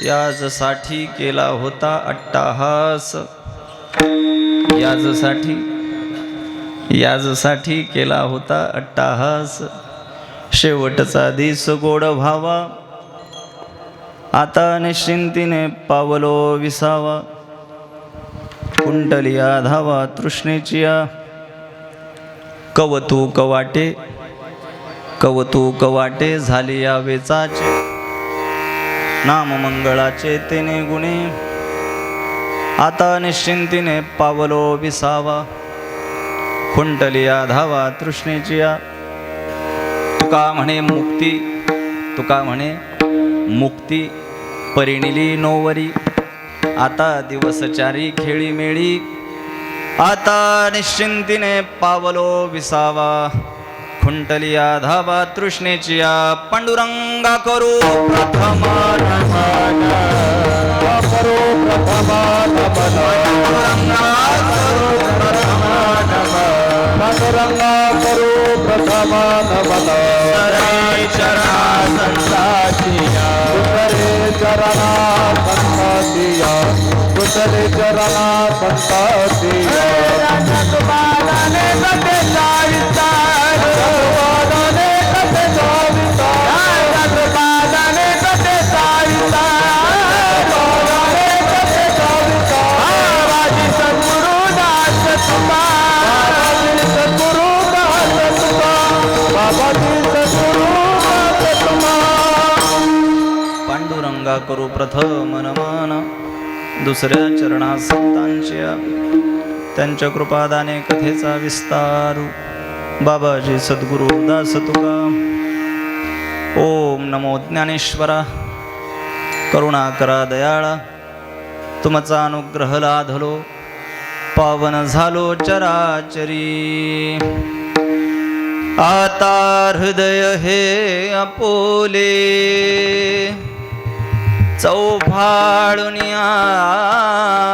याजसाठी केला होता अट्टाहास, याजसाठी केला होता अट्टाहास, शेवटचा दिस गोड व्हावा, आता निश्चिंतीने पावलो विसावा, कुंडलिया धावा तृष्णेचिया, कवतूक वाटे झाली या वेचाचे, नाममंगळाचे तेने गुणे, आता निश्चिंतीने पावलो विसावा, कुंडलिया धावा तृष्णेचिया. तुका म्हणे मुक्ती परिणिली नोवरी, आता दिवसचारी खेळी मेळी, आता निश्चिंतीने पावलो विसावा, खुंटलिया धावा तृष्णेचिया. पांडुरंगा करू प्रथमा नमन, करू प्रथमा नमन, पांडुरंगा करू प्रथमा नमन, चरणा संताचिया, चरणा संताचिया, कुशले चरणा संताचिया. जगबादाने कथे चावितार, जगबादाने कथे चावितार, जगबादाने कथे चावितार, जगबादाने कथे चावितार. बाबाजी सद्गुरु दास तुका, बाबाजी सद्गुरु दास तुका, बाबाजी सद्गुरु दास तुका. पांडुरंगा करू प्रथम नमन, दुसऱ्या चरणा संतांच्या, त्यांच्या कृपादाने कथेचा विस्तारू. बाबाजी सद्गुरु दास तुका. ओम नमो ज्ञानेश्वरा, करुणा करा दयाळा, तुमचा अनुग्रह लाधलो, पावन झालो चराचरी. आता हृदय हे आपोले, चौफाळुनिया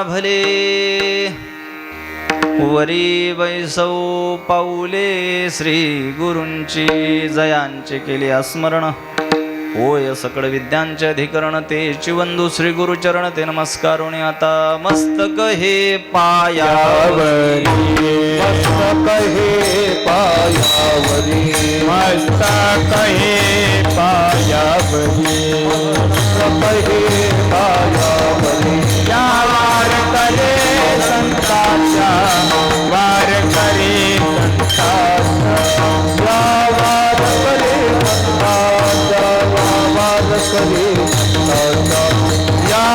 भले, वरी वैसव पाऊले, श्री गुरूंची जयांचे केले स्मरण. होय सकळ विद्यांचे अधिकरण, ते चिवंदू श्री गुरुचरण ते नमस्कारुणी. आता मस्तक हे पायावरी, मस्तक हे पायावरी, मस्तक हे पायावरी, मस्तक हे पायावरी. या वार करे संताच्या, वार करे संताच्या, या वार करे संताच्या, वार करे संताच्या, या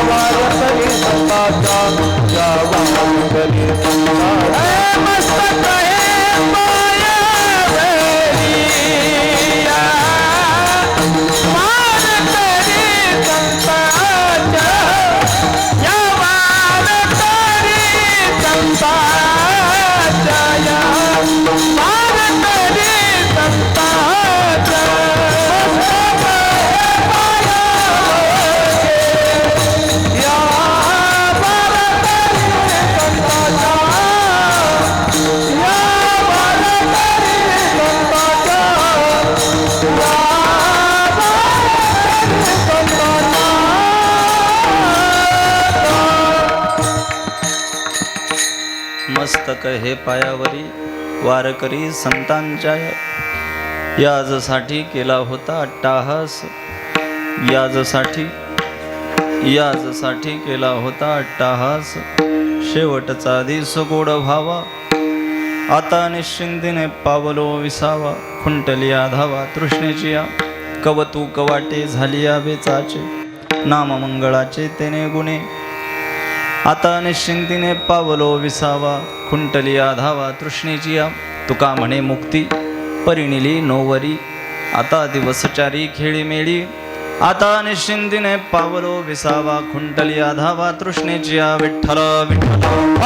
वार करे संताच्या, या वार करे संताच्या. मस्तक हे पायावरी, वार करे संताच्या, या वार करे संताच्या, या वार करे संताच्या. मस्तक हे पायावरी, वारकरी संतांच्या, याजसाठी केला होता अट्टाहास, याजसाठी केला होता अट्टाहास, शेवटचा दिस गोड व्हावा, आता निश्चिंतीने पावलो विसावा, खुंटलिया धावा तृष्णेचिया, कवतूक वाटे झाली या वेचाचे, नाममंगळाचे तेने गुणे, आता निश्चिंतीने पावलो विसावा, खुंटलिया धावा तृष्णेचिया. तुका म्हणे मुक्ती परिणिली नोवरी, आता दिवसचारी खेळी मेळी, आता निश्चिंतीने पावलो विसावा, खुंटलिया धावा तृष्णेचिया. विठ्ठल विठ्ठल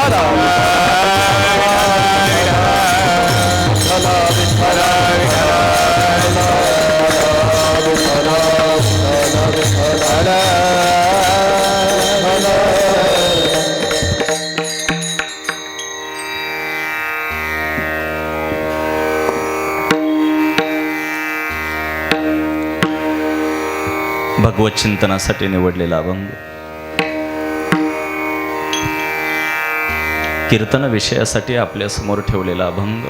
भगवत चिंतनासाठी निवडलेला अभंग, कीर्तन विषयासाठी आपल्या समोर ठेवलेला अभंग,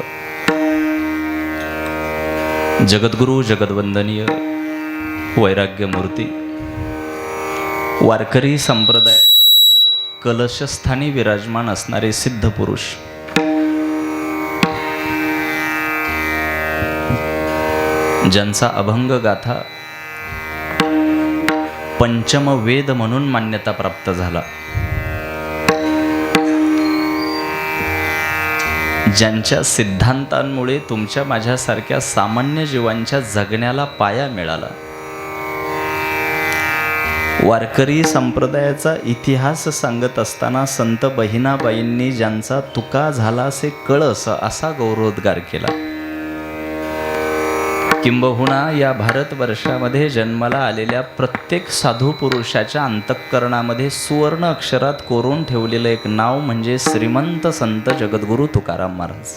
जगद्गुरु जगद्वंदनीय वैराग्यमूर्ती वारकरी संप्रदायाच्या कलशस्थानी विराजमान असणारे सिद्ध पुरुष, ज्यांचा अभंग गाथा पंचम वेद म्हणून मान्यता प्राप्त झाला, ज्यांच्या सिद्धांतांमुळे तुमच्या माझ्यासारख्या सामान्य जीवांच्या जगण्याला पाया मिळाला, वारकरी संप्रदायाचा इतिहास सांगत असताना संत बहिणाबाईंनी ज्यांचा तुका झाला से कळस असा गौरवोद्गार केला, किंबहुना या भारतवर्षामध्ये जन्माला आलेल्या प्रत्येक साधू पुरुषाच्या अंतःकरणामध्ये सुवर्ण अक्षरात कोरून ठेवलेलं एक नाव म्हणजे श्रीमंत संत जगद्गुरु तुकाराम महाराज.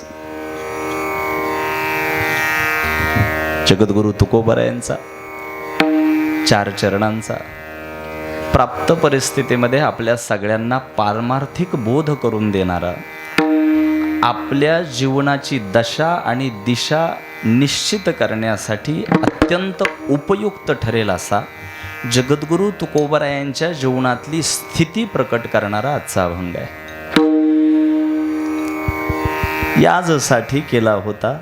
जगद्गुरु तुकोबरायांचा 4 चरणांचा प्राप्त परिस्थितीमध्ये आपल्या सगळ्यांना पारमार्थिक बोध करून देणारा, आपल्या जीवनाची दशा आणि दिशा निश्चित करण्यासाठी अत्यंत उपयुक्त ठरेल असा जगद्गुरु तुकोबरायांच्या जीवनातली स्थिती प्रकट करणारा आजचा अभंग आहे. याजसाठी केला होता,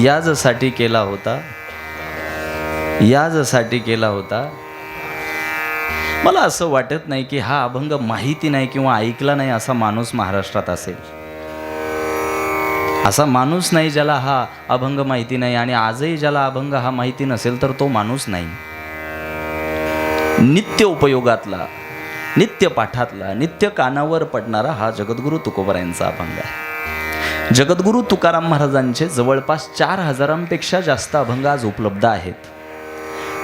याजसाठी केला होता, याजसाठी केला होता. मला असं वाटत नाही की हा अभंग माहिती नाही किंवा ऐकला नाही असा माणूस महाराष्ट्रात असेल. असा माणूस नाही ज्याला हा अभंग माहिती नाही, आणि आजही ज्याला अभंग हा माहिती नसेल तर तो माणूस नाही. नित्य उपयोगातला, नित्य पाठातला, नित्य कानावर पडणारा हा जगद्गुरु तुकोबरायांचा अभंग आहे. जगद्गुरु तुकाराम महाराजांचे जवळपास 4000पेक्षा जास्त अभंग आज उपलब्ध आहेत.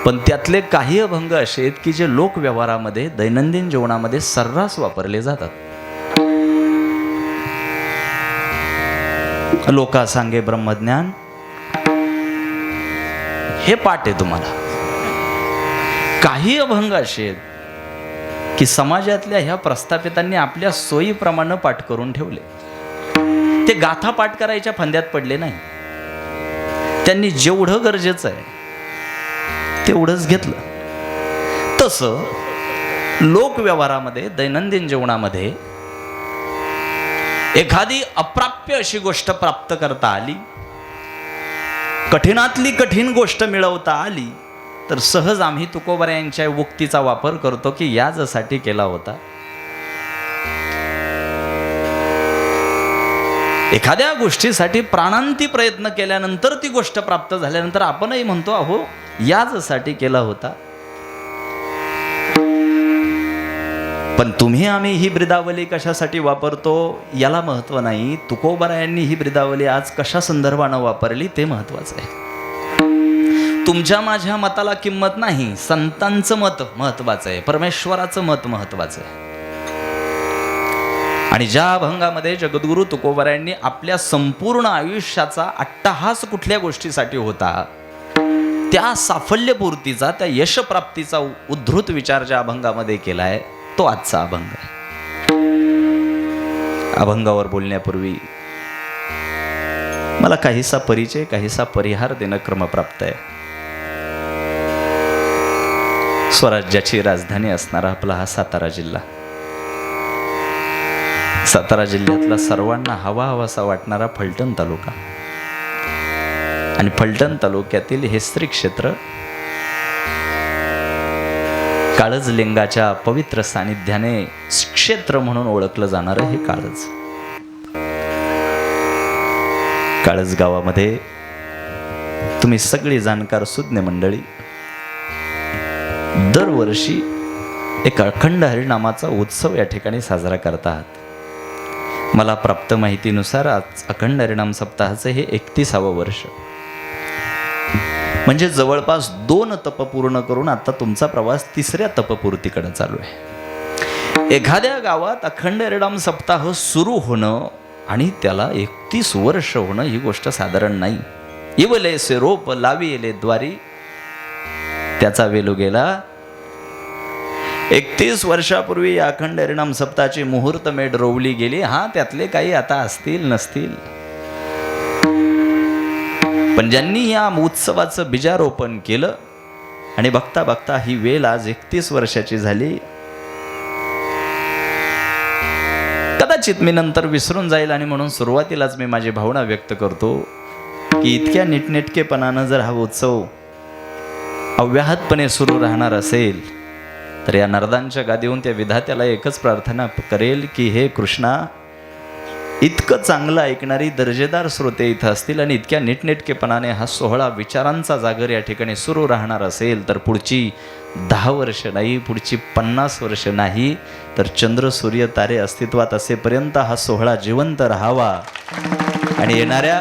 पण त्यातले काही अभंग असे आहेत की जे लोकव्यवहारामध्ये दैनंदिन जीवनामध्ये सर्रास वापरले जातात. लोका सांगे ब्रह्मज्ञान हे पाठ आहे तुम्हाला. काही अभंग असे आहेत की समाजातल्या ह्या प्रस्थापितांनी आपल्या सोयीप्रमाणे पाठ करून ठेवले. ते गाथा पाठ करायच्या फंद्यात पडले नाही. त्यांनी जेवढं गरजेचं आहे तेवढंच घेतलं. तसं लोकव्यवहारामध्ये दैनंदिन जीवनामध्ये एखादी अप्राप्य अशी गोष्ट प्राप्त करता आली, कठीणातली कठीण गोष्ट मिळवता आली, तर सहज आम्ही तुकोबरायांच्या उक्तीचा वापर करतो की याजसाठी केला होता. एखाद्या गोष्टीसाठी प्राणांती प्रयत्न केल्यानंतर ती गोष्ट प्राप्त झाल्यानंतर आपणही म्हणतो अहो याजसाठी केला होता. पण तुम्ही आम्ही ही ब्रिदावली कशासाठी वापरतो याला महत्त्व नाही. तुकोबरायांनी ही ब्रिदावली आज कशा संदर्भानं वापरली ते महत्त्वाचं आहे. तुमच्या माझ्या मताला किंमत नाही, संतांचं मत महत्त्वाचं आहे, परमेश्वराचं मत महत्त्वाचं आहे. आणि ज्या अभंगामध्ये जगद्गुरु तुकोबरायांनी आपल्या संपूर्ण आयुष्याचा अट्टहास कुठल्या गोष्टीसाठी होता त्या साफल्यपूर्तीचा, त्या यशप्राप्तीचा उद्धृत विचार ज्या अभंगामध्ये केलाय तो आजचा अभंग आहे. अभंगावर बोलण्यापूर्वी मला काहीसा परिचय, काहीसा परिहार देणं क्रमप्राप्त आहे. स्वराज्याची राजधानी असणारा आपला हा सातारा जिल्हा, सातारा जिल्ह्यातला सर्वांना हवाहवासा वाटणारा फलटण तालुका, आणि फलटण तालुक्यातील हे श्री क्षेत्र काळज लिंगाच्या पवित्र सानिध्याने क्षेत्र म्हणून ओळखलं जाणारं हे काळज. काळज गावामध्ये तुम्ही सगळी जाणकार सुज्ञ मंडळी दरवर्षी एक अखंड हरिनामाचा उत्सव या ठिकाणी साजरा करता आहात. मला प्राप्त माहितीनुसार आज अखंड हरिनाम सप्ताहाचं हे 31वं वर्ष, म्हणजे जवळपास 2 तप पूर्ण करून आता तुमचा प्रवास 3ऱ्या तपपूर्तीकडे चालू आहे. एखाद्या गावात अखंड हरिनाम सप्ताह सुरू होणं आणि त्याला 31 वर्ष होणं ही गोष्ट साधारण नाही. इवले से रोप लावी येले द्वारी, त्याचा वेलू गेला. 31 वर्षापूर्वी अखंड हरिनाम सप्ताची मुहूर्तमेढ रोवली गेली. हा, त्यातले काही आता असतील नसतील, पण ज्यांनी या उत्सवाचं बीजारोपण केलं आणि बघता बघता ही वेळ आज 31 वर्षाची झाली. कदाचित मी नंतर विसरून जाईल आणि म्हणून सुरुवातीलाच मी माझी भावना व्यक्त करतो की इतक्या नीटनेटकेपणानं जर हा उत्सव अव्याहतपणे सुरू राहणार असेल तर या नरदांच्या गादीहून त्या विधात्याला एकच प्रार्थना करेल की हे कृष्णा, इतकं चांगलं ऐकणारी दर्जेदार श्रोते इथं असतील आणि इतक्या नीटनेटकेपणाने हा सोहळा विचारांचा जागर या ठिकाणी सुरू राहणार असेल तर पुढची 10 वर्ष नाही, पुढची 50 वर्ष नाही, तर चंद्र सूर्य तारे अस्तित्वात असेपर्यंत हा सोहळा जिवंत राहावा आणि येणाऱ्या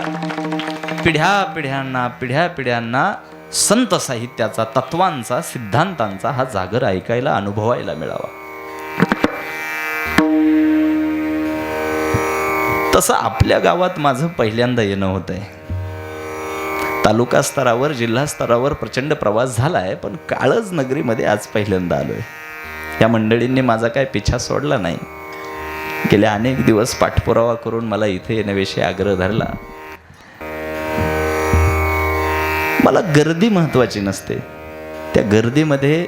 पिढ्या पिढ्यांना संत साहित्याचा, तत्वांचा, सिद्धांतांचा हा जागर ऐकायला, अनुभवायला मिळावा. तसं आपल्या गावात माझं पहिल्यांदा येणं होत आहे. तालुका स्तरावर, जिल्हा स्तरावर प्रचंड प्रवास झाला आहे, पण काळज नगरीमध्ये आज पहिल्यांदा आलोय. या मंडळींनी माझा काय पिछा सोडला नाही. गेल्या अनेक दिवस पाठपुरावा करून मला इथे येण्याविषयी आग्रह धरला. मला गर्दी महत्वाची नसते, त्या गर्दीमध्ये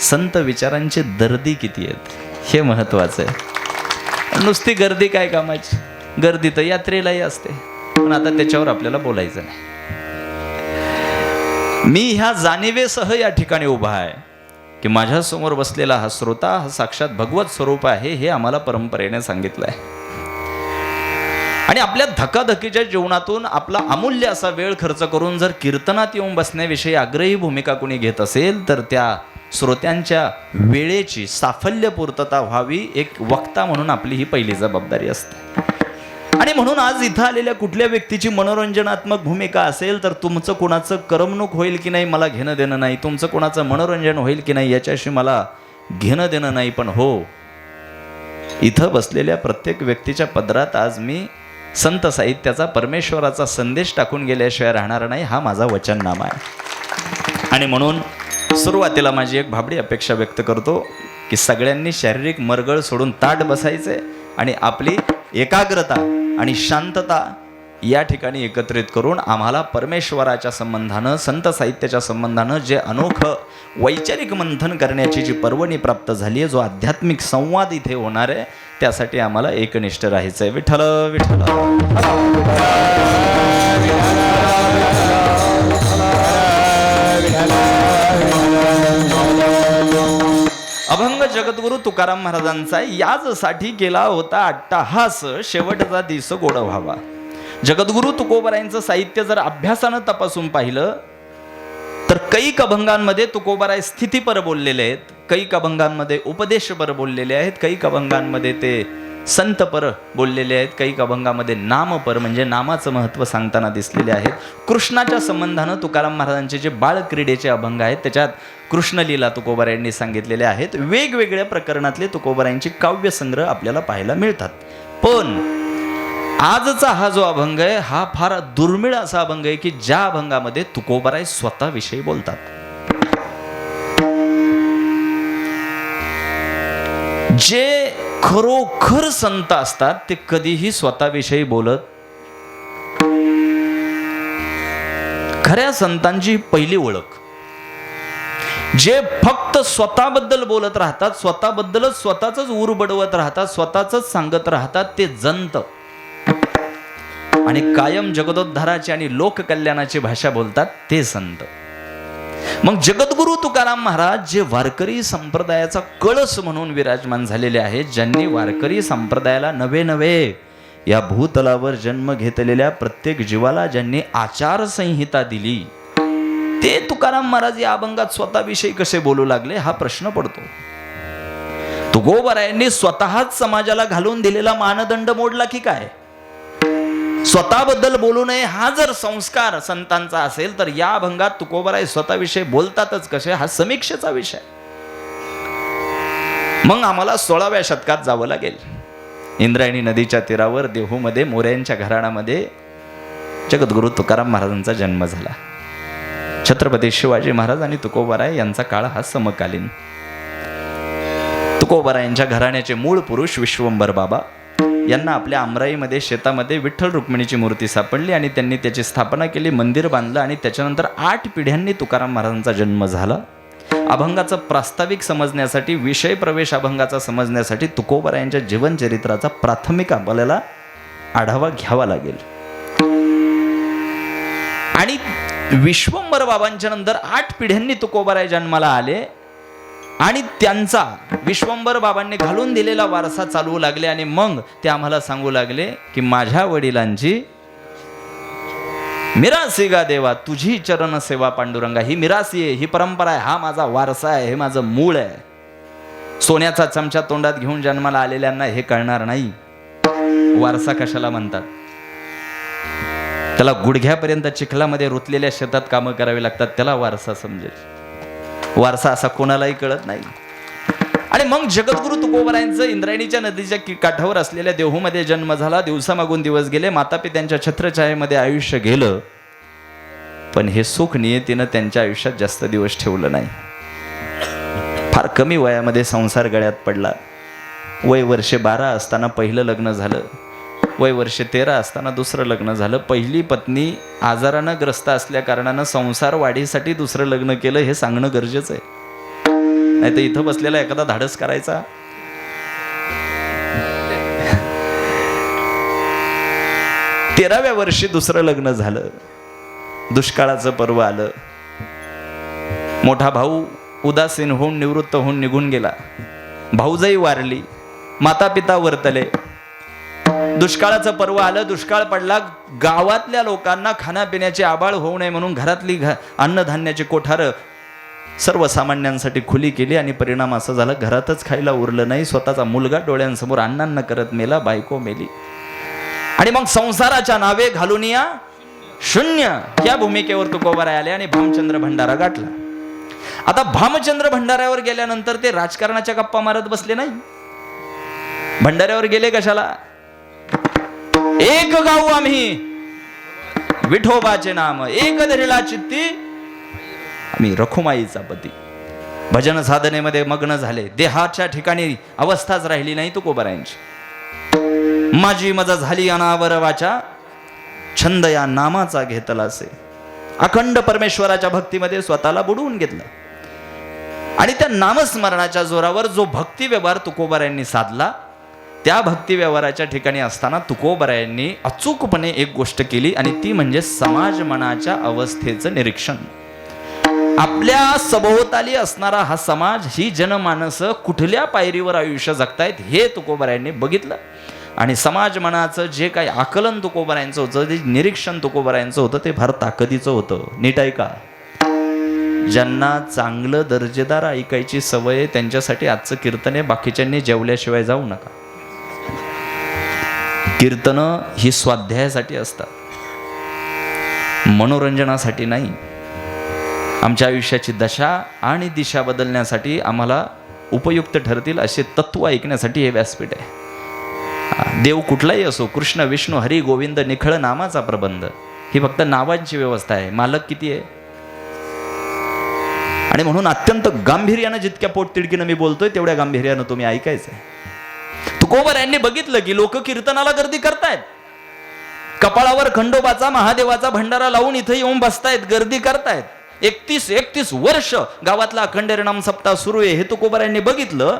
संत विचारांची दर्दी किती आहेत हे महत्वाचं आहे. नुसती गर्दी काय कामाची, गर्दी तर यात्रेलाही असते, पण आता त्याच्यावर आपल्याला बोलायचं नाही. मी ह्या जाणीवेसह या ठिकाणी उभा आहे की माझ्या समोर बसलेला हा श्रोता हा साक्षात भगवत स्वरूप आहे, हे आम्हाला परंपरेने सांगितलं आहे. आणि आपल्या धकाधकीच्या जीवनातून आपला अमूल्य असा वेळ खर्च करून जर कीर्तनात येऊन बसण्याविषयी आग्रही भूमिका कोणी घेत असेल तर त्या श्रोत्यांच्या वेळेची साफल्य पूर्तता व्हावी, एक वक्ता म्हणून आपली ही पहिली जबाबदारी असते. आणि म्हणून आज इथं आलेल्या कुठल्या व्यक्तीची मनोरंजनात्मक भूमिका असेल तर तुमचं कोणाचं करमणूक होईल की नाही मला घेणं देणं नाही, तुमचं कोणाचं मनोरंजन होईल की नाही याच्याशी मला घेणं देणं नाही, पण हो, इथं बसलेल्या प्रत्येक व्यक्तीच्या पदरात आज मी संत साहित्याचा, परमेश्वराचा संदेश टाकून गेल्याशिवाय राहणार नाही, हा माझा वचननामा आहे. आणि म्हणून सुरुवातीला माझी एक भाबडी अपेक्षा व्यक्त करतो की सगळ्यांनी शारीरिक मरगळ सोडून ताठ बसायचे आणि आपली एकाग्रता आणि शांतता या ठिकाणी एकत्रित करून आम्हाला परमेश्वराच्या संबंधानं, संत साहित्याच्या संबंधानं जे अनोखं वैचारिक मंथन करण्याची जी पर्वणी प्राप्त झाली आहे, जो आध्यात्मिक संवाद इथे होणार आहे, त्यासाठी आम्हाला एकनिष्ठ राहायचं आहे. विठ्ठल विठ्ठल. अभंग जगद्गुरु तुकाराम महाराजांचा याचसाठी केला होता अट्टहास, शेवटचा दिस गोड व्हावा. जगद्गुरु तुकोबारायांचं साहित्य जर अभ्यासानं तपासून पाहिलं तर कैक अभंगांमध्ये तुकोबाराय स्थितीपर बोललेले आहेत, कैक अभंगांमध्ये उपदेशपर बोललेले आहेत, कैक अभंगांमध्ये ते संतपर बोललेले आहेत, कैक अभंगामध्ये नामपर म्हणजे नामाचं महत्त्व सांगताना दिसलेले आहेत. कृष्णाच्या संबंधानं तुकाराम महाराजांचे जे बाळ क्रीडेचे अभंग आहेत त्याच्यात कृष्णलीला तुकोबारायांनी सांगितलेले आहेत. वेगवेगळ्या प्रकरणातले तुकोबारायांची काव्यसंग्रह आपल्याला पाहायला मिळतात. पण आजचा हा जो अभंग आहे हा फार दुर्मिळ असा अभंग आहे की ज्या अभंगामध्ये तुकोबाराय स्वतःविषयी बोलतात. जे खरोखर संत असतात ते कधीही स्वतःविषयी बोलत. खऱ्या संतांची पहिली ओळख जे फक्त स्वतःबद्दल बोलत राहतात, स्वतःबद्दलच स्वतःच उर बडवत राहतात, स्वतःच सांगत राहतात, ते जंत आणि कायम जगदोद्धाराची आणि लोककल्याणाची भाषा बोलतात, ते संत. मग जगद्गुरु तुकाराम महाराज जे वारकरी संप्रदायाचा कळस म्हणून विराजमान झालेले आहेत, ज्यांनी वारकरी संप्रदायाला नवे नवे या भूतलावर जन्म घेतलेल्या प्रत्येक जीवाला ज्यांनी आचारसंहिता दिली, ते तुकाराम महाराज या अभंगात स्वतःविषयी कसे बोलू लागले हा प्रश्न पडतो. तुकोबारायांनी स्वतःच समाजाला घालून दिलेला मानदंड मोडला की काय? स्वतःबद्दल बोलू नये हा जर संस्कार संतांचा असेल तर या अभंगात तुकोबाराय स्वतःविषयी बोलतातच कसे, हा समीक्षेचा विषय. मग आम्हाला 16व्या शतकात जावं लागेल. इंद्रायणी नदीच्या तीरावर देहूमध्ये मोऱ्यांच्या घराण्यामध्ये जगद्गुरु तुकाराम महाराजांचा जन्म झाला. छत्रपती शिवाजी महाराज आणि तुकोबाराय यांचा काळ हा समकालीन. तुकोबारायांच्या घराण्याचे मूळ पुरुष विश्वंभर बाबा यांना आपल्या आमराईमध्ये शेतामध्ये विठ्ठल रुक्मिणीची मूर्ती सापडली आणि त्यांनी त्याची स्थापना केली, मंदिर बांधलं आणि त्याच्यानंतर 8 पिढ्यांनी तुकाराम महाराजांचा जन्म झाला. अभंगाचं प्रास्ताविक समजण्यासाठी, विषय प्रवेश अभंगाचा समजण्यासाठी तुकोबारायांच्या जीवनचरित्राचा प्राथमिक आपल्याला आढावा घ्यावा लागेल. आणि विश्वंभर बाबांच्या नंतर 8 पिढ्यांनी तुकोबाराय जन्माला आले आणि त्यांचा विश्वंभर बाबांनी घालून दिलेला वारसा चालवू लागले. आणि मग ते आम्हाला सांगू लागले की माझ्या वडिलांची मिरासी गा देवा तुझी चरण सेवा पांडुरंगा, ही मिरासी आहे, ही परंपरा आहे, हा माझा वारसा आहे, हे माझं मूळ आहे. सोन्याचा चमचा तोंडात घेऊन जन्माला आलेल्यांना हे कळणार नाही वारसा कशाला म्हणतात. त्याला गुडघ्यापर्यंत चिखलामध्ये रुतलेल्या शेतात कामं करावी लागतात, त्याला वारसा समजेल. वारसा असा कोणालाही कळत नाही. आणि मग जगद्गुरु तुकोबारायांचं इंद्रायणीच्या नदीच्या काठावर असलेल्या देहूमध्ये जन्म झाला. दिवसामागून दिवस गेले, मातापित्यांच्या छत्रछायेमध्ये आयुष्य गेलं. पण हे सुख नियतीनं त्यांच्या आयुष्यात जास्त दिवस ठेवलं नाही. फार कमी वयामध्ये संसार गळ्यात पडला. वय वर्षे 12 असताना पहिलं लग्न झालं, वय वर्षे 13 असताना दुसरं लग्न झालं. पहिली पत्नी आजारानं ग्रस्त असल्या कारणानं संसार वाढीसाठी दुसरं लग्न केलं, हे सांगणं गरजेचं आहे. नाही तर इथं बसलेला एखादा धाडस करायचा. तेराव्या वर्षी दुसरं लग्न झालं. दुष्काळाचं पर्व आलं. मोठा भाऊ उदासीन होऊन निवृत्त होऊन निघून गेला. भाऊजाई वारली. माता पिता वर्तले. दुष्काळाचं पर्व आलं. दुष्काळ पडला. गावातल्या लोकांना खाण्यापिण्याची आबाळ होऊ नये म्हणून घरातली अन्नधान्याची कोठारं सर्वसामान्यांसाठी खुली केली. आणि परिणाम असा झाला, घरातच खायला उरलं नाही. स्वतःचा मुलगा डोळ्यांसमोर अण्णांना करत मेला, बायको मेली. आणि मग संसाराच्या नावे घालून या शून्य या भूमिकेवर तुकोबाराय आले आणि भामचंद्र भंडारा गाठला. आता भामचंद्र भंडाऱ्यावर गेल्यानंतर ते राजकारणाच्या गप्पा मारत बसले नाही. भंडाऱ्यावर गेले कशाला? एक गाऊ आम्ही विठोबाचे नाम, एक धरिला चित्ती आम्ही रखुमाईचा पती. भजन साधनेमध्ये मग्न झाले. देहाच्या ठिकाणी अवस्थाच राहिली नाही तुकोबारायांची. माझी मजा झाली अनावर वाचा, छंद या नामाचा घेतला असे. अखंड परमेश्वराच्या भक्तीमध्ये स्वतःला बुडवून घेतलं. आणि त्या नामस्मरणाच्या जोरावर जो भक्ती व्यवहार तुकोबारायांनी साधला, त्या भक्ती व्यवहाराच्या ठिकाणी असताना तुकोबारायांनी अचूकपणे एक गोष्ट केली आणि ती म्हणजे समाज मनाच्या अवस्थेचं निरीक्षण. आपल्या सभोवताली असणारा हा समाज, ही जनमानस कुठल्या पायरीवर आयुष्य जगतायत हे तुकोबारायांनी बघितलं. आणि समाज मनाचं जे काही आकलन तुकोबारायांचं होतं, जे निरीक्षण तुकोबारायांचं होतं, ते फार ताकदीचं होतं. नीट ऐका. ज्यांना चांगलं दर्जेदार ऐकायची सवय आहे त्यांच्यासाठी आजचं कीर्तन आहे. बाकीच्यांनी जेवल्याशिवाय जाऊ नका. कीर्तनं ही स्वाध्यायासाठी असतात, मनोरंजनासाठी नाही. आमच्या आयुष्याची दशा आणि दिशा बदलण्यासाठी आम्हाला उपयुक्त ठरतील असे तत्व ऐकण्यासाठी हे व्यासपीठ आहे. देव कुठलाही असो, कृष्ण विष्णू हरी गोविंद निखळ नामाचा प्रबंध, ही फक्त नावांची व्यवस्था आहे. मालक किती आहे? आणि म्हणून अत्यंत गांभीर्यानं, जितक्या पोटतिडकीनं मी बोलतोय तेवढ्या गांभीर्यानं तुम्ही ऐकायचंय. तुकोबारायांनी बघितलं की लोक कीर्तनाला गर्दी करतायत. कपाळावर खंडोबाचा महादेवाचा भंडारा लावून इथं येऊन बसतायत, गर्दी करतायत. 31 वर्ष गावातला अखंड हरिनाम सप्ताह सुरू आहे हे तुकोबारायांनी बघितलं.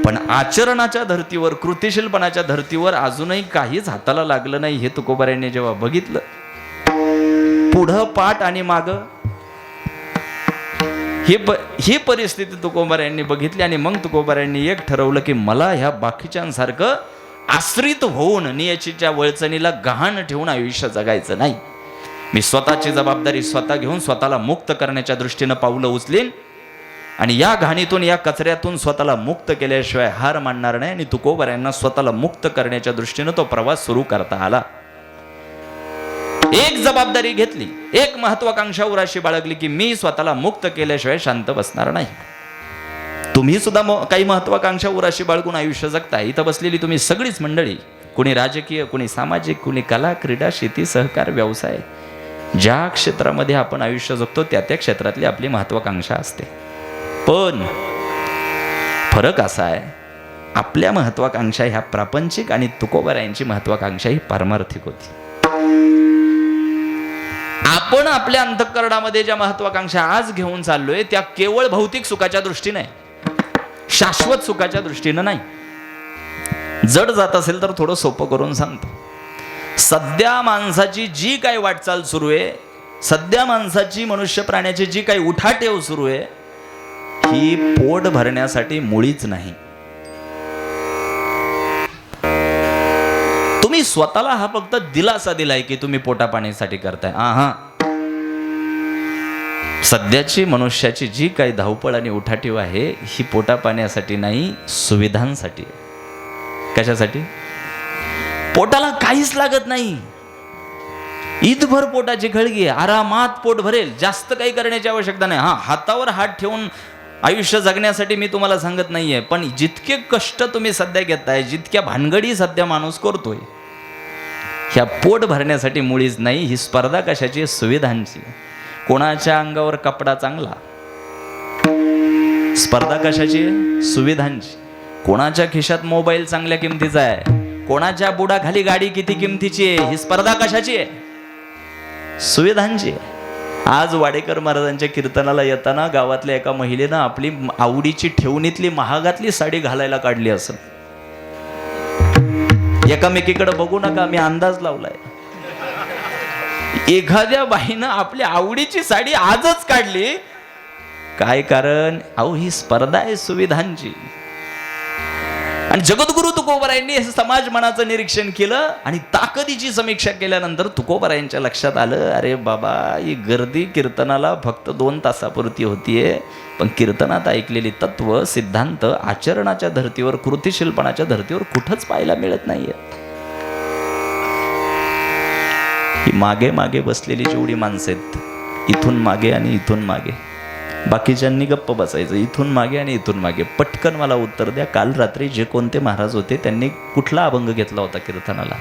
पण आचरणाच्या धर्तीवर, कृतिशीलपणाच्या धर्तीवर अजूनही काहीच हाताला लागलं नाही हे तुकोबारायांनी जेव्हा बघितलं, पुढं पाठ आणि माग ही परिस्थिती तुकोबारायांनी बघितली. आणि मग तुकोबारायांनी एक ठरवलं की मला ह्या बाकीच्यांसारखं आश्रित होऊन नियतीच्या वळचणीला गहाण ठेवून आयुष्य जगायचं नाही. मी स्वतःची जबाबदारी स्वतः घेऊन स्वतःला मुक्त करण्याच्या दृष्टीनं पावलं उचलीन आणि या घाणीतून, या कचऱ्यातून स्वतःला मुक्त केल्याशिवाय हार मानणार नाही. आणि तुकोबारायांना स्वतःला मुक्त करण्याच्या दृष्टीनं तो प्रवास सुरू करता आला. एक जबाबदारी घेतली, एक महत्वाकांक्षा उराशी बाळगली की मी स्वतःला मुक्त केल्याशिवाय शांत बसणार नाही. तुम्ही सुद्धा काही महत्वाकांक्षा उराशी बाळगून आयुष्य जगताय. इथं बसलेली तुम्ही सगळीच मंडळी, कुणी राजकीय, कुणी सामाजिक, कुणी कला, क्रीडा, शेती, सहकार, व्यवसाय, ज्या क्षेत्रामध्ये आपण आयुष्य जगतो त्या त्या क्षेत्रातली आपली महत्वाकांक्षा असते. पण फरक असा आहे, आपल्या महत्वाकांक्षा ह्या प्रापंचिक आणि तुकोबारायांची महत्वाकांक्षा ही पारमार्थिक होती. आपण आपल्या अंतःकरणामध्ये ज्या महत्वाकांक्षा आज घेऊन चाललोय त्या केवळ भौतिक सुखाच्या दृष्टीने आहे, शाश्वत सुखाच्या दृष्टीनं नाही. जड जात असेल तर थोडं सोपं करून सांगतो. सध्या माणसाची जी काही वाटचाल सुरू आहे, सध्या माणसाची मनुष्य प्राण्याची जी काही उठाठेव सुरू आहे, ही पोट भरण्यासाठी मुळीच नाही. तुम्ही स्वतःला हा फक्त दिलासा दिलाय की तुम्ही पोटापाण्यासाठी करताय. सध्याची मनुष्याची जी काही धावपळ आणि उठाठेव आहे ही पोटापाण्यासाठी नाही, सुविधांसाठी. कशासाठी? पोटाला काहीच लागत नाही, ईदभर पोटाची खळगी आहे, आरामात पोट भरेल, जास्त काही करण्याची आवश्यकता नाही. हातावर हात ठेवून आयुष्य जगण्यासाठी मी तुम्हाला सांगत नाहीये, पण जितके कष्ट तुम्ही सध्या घेताय, जितक्या भानगडी सध्या माणूस करतोय, ह्या पोट भरण्यासाठी मुळीच नाही. ही स्पर्धा कशाची? सुविधांची. कोणाच्या अंगावर कपडा चांगला, स्पर्धा कशाची? सुविधांची. कोणाच्या खिशात मोबाईल चांगल्या किमतीचा आहे, कोणाच्या बुडाखाली गाडी किती किमतीची आहे, ही स्पर्धा कशाची आहे? सुविधांची आहे. आज वाडेकर महाराजांच्या कीर्तनाला येताना गावातल्या एका महिलेनं आपली आवडीची ठेवणीतली महागातली साडी घालायला काढली असेल. एकामेकीकडे बघू नका, मी अंदाज लावलाय. एखाद्या बाईनं आपली आवडीची साडी आजच काढली. काय कारण? अहो, ही स्पर्धा आहे सुविधांची. आणि जगद्गुरु तुकोबारायांनी हे समाज मनाचं निरीक्षण केलं आणि ताकदीची समीक्षा केल्यानंतर तुकोबारायांच्या लक्षात आलं, अरे बाबा, ही गर्दी कीर्तनाला फक्त 2 तासापुरती होतीये, पण कीर्तनात ऐकलेली तत्व सिद्धांत आचरणाच्या धर्तीवर, कृतिशीलपणाच्या धर्तीवर कुठंच पाहायला मिळत नाहीये. ही मागे मागे बसलेली जेवढी माणसं आहेत, इथून मागे आणि इथून मागे, बाकीच्यांनी गप्प बसायचं, इथून मागे आणि इथून मागे. पटकन मला उत्तर द्या, काल रात्री जे कोणते महाराज होते त्यांनी कुठला अभंग घेतला होता कीर्तनाला?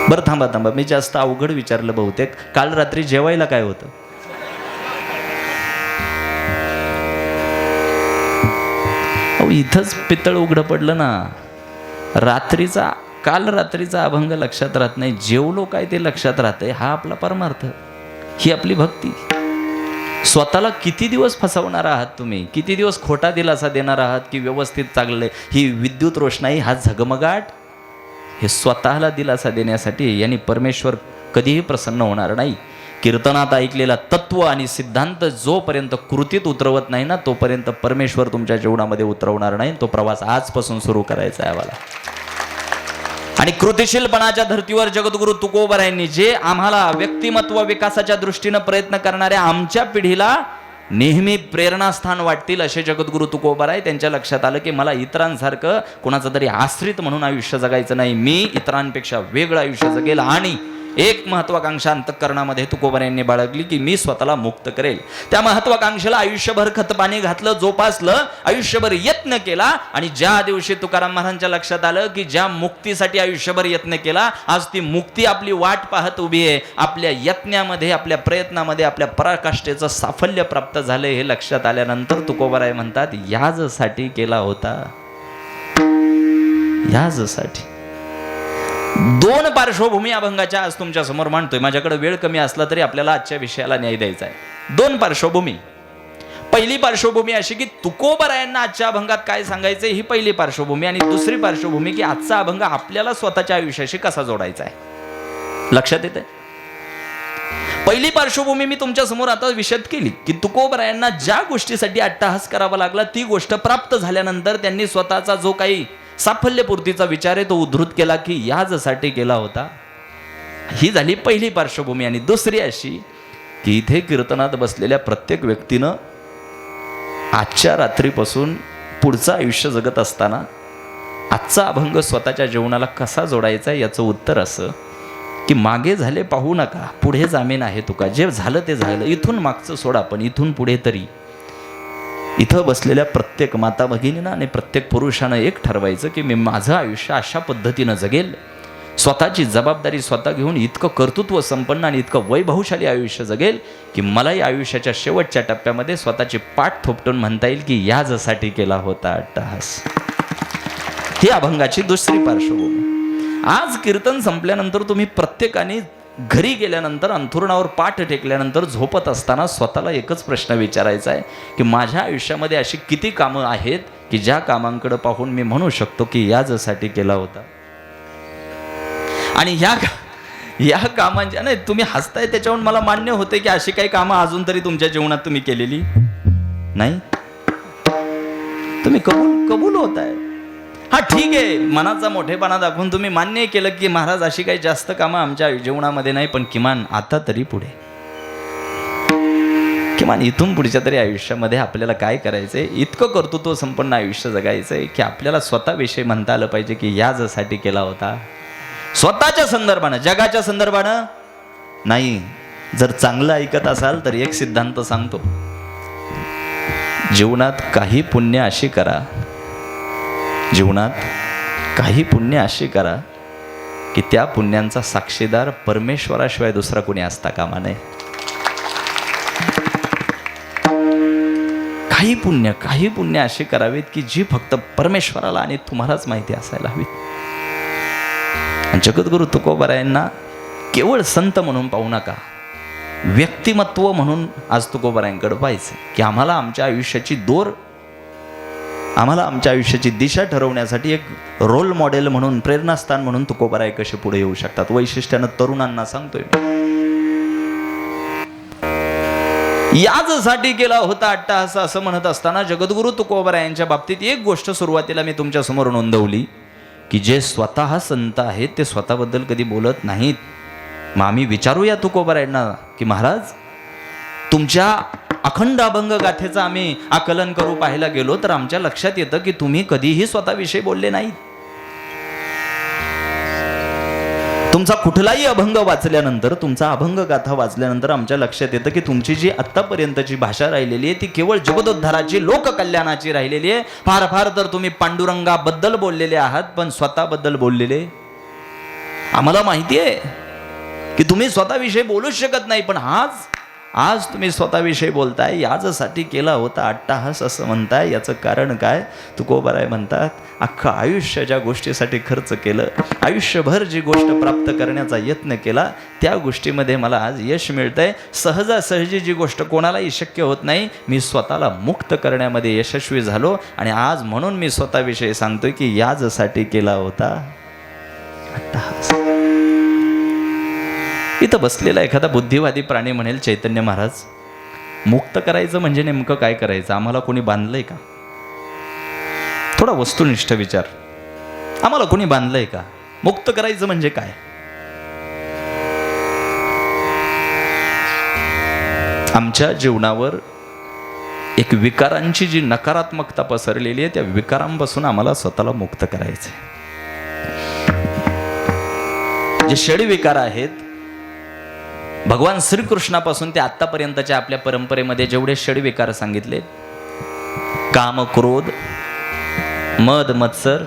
बरं थांबा, मी जास्त अवघड विचारलं बहुतेक. काल रात्री जेवायला काय होतं? इथंच पितळ उघडं पडलं ना. काल रात्रीचा अभंग लक्षात राहत नाही, जेवलो काय ते लक्षात राहतंय. हा आपला परमार्थ, ही आपली भक्ती. स्वतःला किती दिवस फसवणार आहात तुम्ही? किती दिवस खोटा दिलासा देणार आहात की व्यवस्थित चाललंय? ही विद्युत रोषणाई, हा झगमगाट, हे स्वतःला दिलासा देण्यासाठी यांनी परमेश्वर कधीही प्रसन्न होणार नाही. कीर्तनात ऐकलेला तत्व आणि सिद्धांत जोपर्यंत कृतीत उतरवत नाही ना, तोपर्यंत परमेश्वर तुमच्या जीवनामध्ये उतरवणार नाही. तो प्रवास आजपासून सुरू करायचा आहे आम्हाला. आणि कृतिशीलपणाच्या धर्तीवर जगद्गुरु तुकोबारायांनी जे आम्हाला व्यक्तिमत्व विकासाच्या दृष्टीनं प्रयत्न करणाऱ्या आमच्या पिढीला नेहमी प्रेरणास्थान वाटतील असे जगद्गुरु तुकोबाराय, त्यांच्या लक्षात आलं की मला इतरांसारखं कोणाचं तरी आश्रित म्हणून आयुष्य जगायचं नाही, मी इतरांपेक्षा वेगळं आयुष्य जगेल. आणि एक महत्वाकांक्षा अंतःकरणामध्ये तुकोबारायांनी बाळगली की मी स्वतःला मुक्त करेल. त्या महत्वाकांक्षेला आयुष्यभर खतपाणी घातलं, जोपासलं, आयुष्यभर यत्न केला. आणि ज्या दिवशी तुकाराम महाराजांच्या लक्षात आलं की ज्या मुक्तीसाठी आयुष्यभर यत्न केला, आज ती मुक्ती आपली वाट पाहत उभी आहे, आपल्या यत्नामध्ये, आपल्या प्रयत्नामध्ये, आपल्या पराकाष्ठेचं साफल्य प्राप्त झालंय, हे लक्षात आल्यानंतर तुकोबाराय म्हणतात, याजसाठी केला होता, याजसाठी. 2 पार्श्वभूमी अभंगाच्या आज तुमच्या समोर मांडतोय. माझ्याकडे वेळ कमी असला तरी आपल्याला आजच्या विषयाला न्याय द्यायचा आहे. 2 पार्श्वभूमी. पहिली पार्श्वभूमी अशी की तुकोबारायांना आजच्या अभंगात काय सांगायचंय, ही पहिली पार्श्वभूमी. आणि दुसरी पार्श्वभूमी की आजचा अभंग आपल्याला स्वतःच्या आयुष्याशी कसा जोडायचा आहे. लक्षात येतंय? पहिली पार्श्वभूमी मी तुमच्या समोर आता विशद केली की तुकोबारायांना ज्या गोष्टीसाठी अट्टहास करावा लागला, ती गोष्ट प्राप्त झाल्यानंतर त्यांनी स्वतःचा जो काही साफल्यपूर्तीचा विचार आहे तो उद्धृत केला की याजसाठी केला होता. ही झाली पहिली पार्श्वभूमी. आणि दुसरी अशी की इथे कीर्तनात बसलेल्या प्रत्येक व्यक्तीनं आजच्या रात्रीपासून पुढचं आयुष्य जगत असताना आजचा अभंग स्वतःच्या जीवनाला कसा जोडायचा याचं उत्तर असं की मागे झाले पाहू नका, पुढे जामीन आहे तुका. जे झालं ते झालं, इथून मागचं सोडा, पण इथून पुढे तरी. इथं बसलेल्या प्रत्येक माता भगिनीनं आणि प्रत्येक पुरुषानं एक ठरवायचं की मी माझं आयुष्य अशा पद्धतीनं जगेल, स्वतःची जबाबदारी स्वतः घेऊन इतकं कर्तृत्व संपन्न आणि इतकं वैभवशाली आयुष्य जगेल की मलाही आयुष्याच्या शेवटच्या टप्प्यामध्ये स्वतःची पाठ थोपटून म्हणता येईल की याजसाठी केला होता अट्टहास. ही अभंगाची दुसरी पार्श्वभूमी. आज कीर्तन संपल्यानंतर तुम्ही प्रत्येकाने घरी गेल्यानंतर अंथरुणावर पाठ टेकल्यानंतर झोपत असताना स्वतःला एकच प्रश्न विचारायचा आहे की माझ्या आयुष्यामध्ये अशी किती कामं आहेत की ज्या कामांकडे पाहून मी म्हणू शकतो की याजसाठी केला होता. आणि या कामांच्या नाही, तुम्ही हसताय त्याच्यावरून मला मान्य होते की अशी काही कामं अजून तरी तुमच्या जीवनात तुम्ही केलेली नाही. तुम्ही कबूल होत आहे. हा ठीक आहे, मनाचा मोठेपणा दाखवून तुम्ही मान्य केलं की महाराज अशी काही जास्त कामं आमच्या जीवनामध्ये नाही, पण किमान आता तरी पुढे, किमान इथून पुढच्या तरी आयुष्यामध्ये आपल्याला काय करायचंय, इतकं कर्तृत्व संपन्न आयुष्य जगायचंय की आपल्याला स्वतःविषयी म्हणता आलं पाहिजे की याजसाठी केला होता. स्वतःच्या संदर्भानं, जगाच्या संदर्भानं नाही. जर चांगलं ऐकत असाल तर एक सिद्धांत सांगतो, जीवनात काही पुण्य अशी करा, जीवनात काही पुण्य अशी करा की त्या पुण्यांचा साक्षीदार परमेश्वराशिवाय दुसरा कोणी असता कामा नये. काही पुण्य अशी करावीत की जी फक्त परमेश्वराला आणि तुम्हालाच माहिती असायला हवीत. जगद्गुरु तुकोबारायांना केवळ संत म्हणून पाहू नका, व्यक्तिमत्व म्हणून आज तुकोबारायांकडे पाहायचं की आम्हाला आमच्या आयुष्याची दिशा ठरवण्यासाठी एक रोल मॉडेल म्हणून, प्रेरणास्थान म्हणून तुकोबाराय कसे पुढे येऊ शकतात. वैशिष्ट्यानं तरुणांना सांगतोय, याजसाठी केला होता अट्टहास असं म्हणत असताना जगद्गुरु तुकोबारायांच्या बाबतीत एक गोष्ट सुरुवातीला मी तुमच्या समोर नोंदवली की जे स्वतः संत आहेत ते स्वतःबद्दल कधी बोलत नाहीत. मग आम्ही विचारूया तुकोबारायांना की महाराज, तुमच्या अखंड अभंग गाथेचं आम्ही आकलन करू पाहायला गेलो तर आमच्या लक्षात येतं की तुम्ही कधीही स्वतःविषयी बोलले नाहीत. तुमचा कुठलाही अभंग वाचल्यानंतर, तुमचा अभंग गाथा वाचल्यानंतर आमच्या लक्षात येतं की तुमची जी आत्तापर्यंतची भाषा राहिलेली आहे ती केवळ जगदोद्धाराची, लोककल्याणाची राहिलेली आहे. फार फार तर तुम्ही पांडुरंगाबद्दल बोललेले आहात, पण स्वतःबद्दल बोललेले आम्हाला माहिती आहे की तुम्ही स्वतःविषयी बोलूच शकत नाही, पण आज तुम्ही स्वतःविषयी बोलताय. याजसाठी केला होता अट्टहास असं म्हणताय. याचं कारण काय? तुकोबाराय म्हणतात, अख्खं आयुष्य ज्या गोष्टीसाठी खर्च केलं, आयुष्यभर जी गोष्ट प्राप्त करण्याचा यत्न केला, त्या गोष्टीमध्ये मला आज यश मिळतंय. सहजासहजी जी गोष्ट कोणालाही शक्य होत नाही, मी स्वतःला मुक्त करण्यामध्ये यशस्वी झालो. आणि आज म्हणून मी स्वतःविषयी सांगतोय की याजसाठी केला होता अट्टहास. इथं बसलेला एखादा बुद्धिवादी प्राणी म्हणेल, चैतन्य महाराज, मुक्त करायचं म्हणजे नेमकं काय करायचं? आम्हाला कोणी बांधलंय का? थोडा वस्तुनिष्ठ विचार. आम्हाला कोणी बांधलंय का? मुक्त करायचं म्हणजे काय? आमच्या जीवनावर एक विकारांची जी नकारात्मकता पसरलेली आहे, त्या विकारांपासून आम्हाला स्वतःला मुक्त करायचंय. जे षड विकार आहेत, भगवान श्रीकृष्णापासून ते आत्तापर्यंतच्या आपल्या परंपरेमध्ये जेवढे षडविकार सांगितले, काम, क्रोध, मद, मत्सर,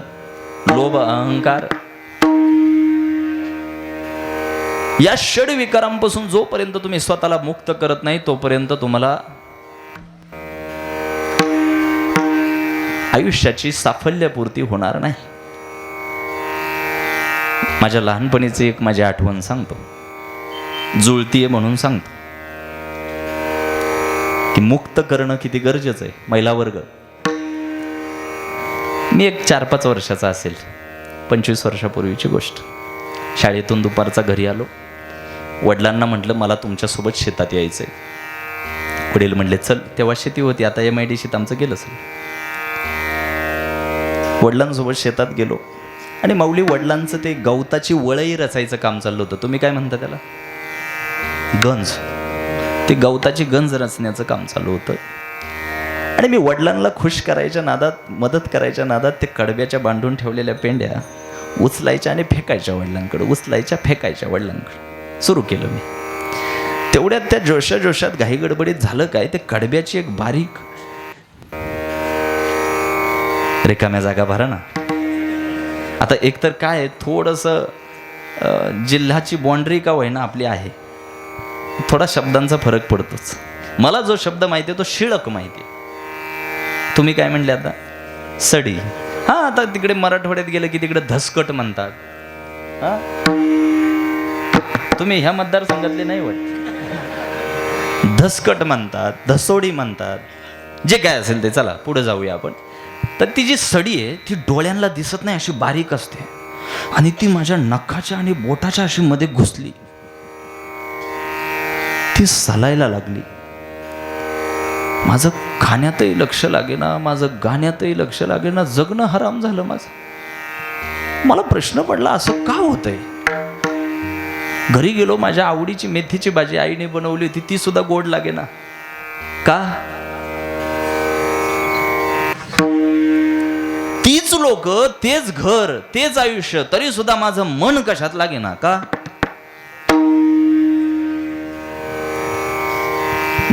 लोभ, अहंकार, या षडविकारांपासून जोपर्यंत तुम्ही स्वतःला मुक्त करत नाही तोपर्यंत तुम्हाला आयुष्याची साफल्यपूर्ती होणार नाही. माझ्या लहानपणीची एक माझी आठवण सांगतो, जुळतीये म्हणून सांगतो की मुक्त करणं किती गरजेचं आहे. महिला वर्ग, मी एक 4-5 वर्षाचा असेल, 25 वर्षापूर्वीची गोष्ट. शाळेतून दुपारचा घरी आलो. वडिलांना म्हटलं मला तुमच्यासोबत शेतात यायचंय. वडील म्हणले चल. तेव्हा शेती होती, आता MIDCत आमचं गेलं असेल. वडिलांसोबत शेतात गेलो आणि माऊली वडिलांचं ते गवताची वळई रचायचं काम चाललं होतं. तुम्ही काय म्हणता त्याला? गंज. ते गवताची गंज रचण्याचं काम चालू होतं. आणि मी वडिलांना खुश करायच्या नादात, मदत करायच्या नादात ते कडब्याच्या बांधून ठेवलेल्या पेंड्या उचलायच्या आणि फेकायच्या वडिलांकडे, उचलायच्या फेकायच्या वडिलांकडे सुरू केलं मी. तेवढ्यात त्या जोशात घाई गडबडीत झालं काय, ते कडब्याची एक बारीक रिकाम्या जागा भरा ना. आता एकतर काय, थोडंसं जिल्ह्याची बाँड्री का होईना आपली आहे, थोडा शब्दांचा फरक पडतोच. मला जो शब्द माहिती आहे तो शिळक माहिती आहे. तुम्ही काय म्हणले आता? सडी. हां, आता तिकडे मराठवाड्यात गेलं की तिकडे धसकट म्हणतात. हां, तुम्ही ह्या मतदारसंघातले नाही वाटत. धसकट म्हणतात, धसोडी म्हणतात, जे काय असेल ते. चला पुढे जाऊया आपण. तर ती जी सडी आहे ती डोळ्यांना दिसत नाही, अशी बारीक असते आणि ती माझ्या नखाच्या आणि बोटाच्या अशी मध्ये घुसली. ती सलायला लागली. माझं खाण्यातही लक्ष लागेना, माझं गाण्यातही लक्ष लागेना, जगणं हराम झालं माझं. मला प्रश्न पडला असं का होतंय. घरी गेलो, माझ्या आवडीची मेथीची भाजी आईने बनवली होती, ती सुद्धा गोड लागेना. का? तीच लोक, तेच घर, तेच आयुष्य, तरी सुद्धा माझं मन कशात लागेना. का?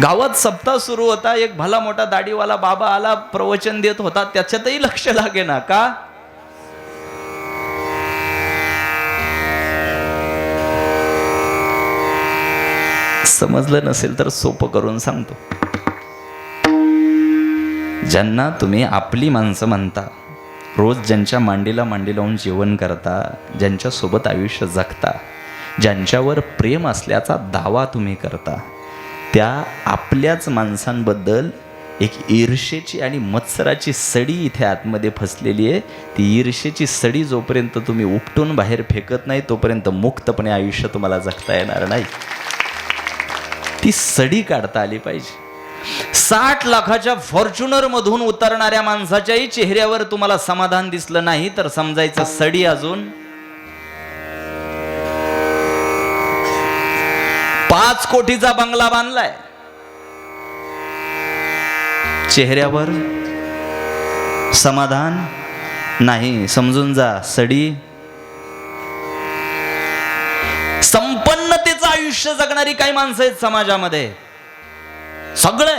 गावात सप्ताह सुरू होता, एक भला मोठा दाढीवाला बाबा आला, प्रवचन देत होता, त्याच्यातही लक्ष लागेना. का? समजलं नसेल तर सोपं करून सांगतो. ज्यांना तुम्ही आपली माणसं म्हणता, रोज ज्यांच्या मांडीला मांडी लावून जेवण करता, ज्यांच्या सोबत आयुष्य जगता, ज्यांच्यावर प्रेम असल्याचा दावा तुम्ही करता, त्या आपल्याच माणसांबद्दल एक ईर्षेची आणि मत्सराची सडी इथे आतमध्ये फसलेली आहे. ती ईर्षेची सडी जोपर्यंत तुम्ही उपटून बाहेर फेकत नाही तोपर्यंत मुक्तपणे आयुष्य तुम्हाला जगता येणार नाही. ती सडी काढता आली पाहिजे. 60 लाखाच्या फॉर्च्युनर मधून उतरणाऱ्या माणसाच्याही चेहऱ्यावर तुम्हाला समाधान दिसलं नाही तर समजायचं सडी अजून 5 कोटीचा बंगला बांधलाय, चेहऱ्यावर समाधान नाही. समजून जा, सडी. संपन्नतेचं आयुष्य जगणारी काही माणसं आहेत समाजामध्ये. सगळं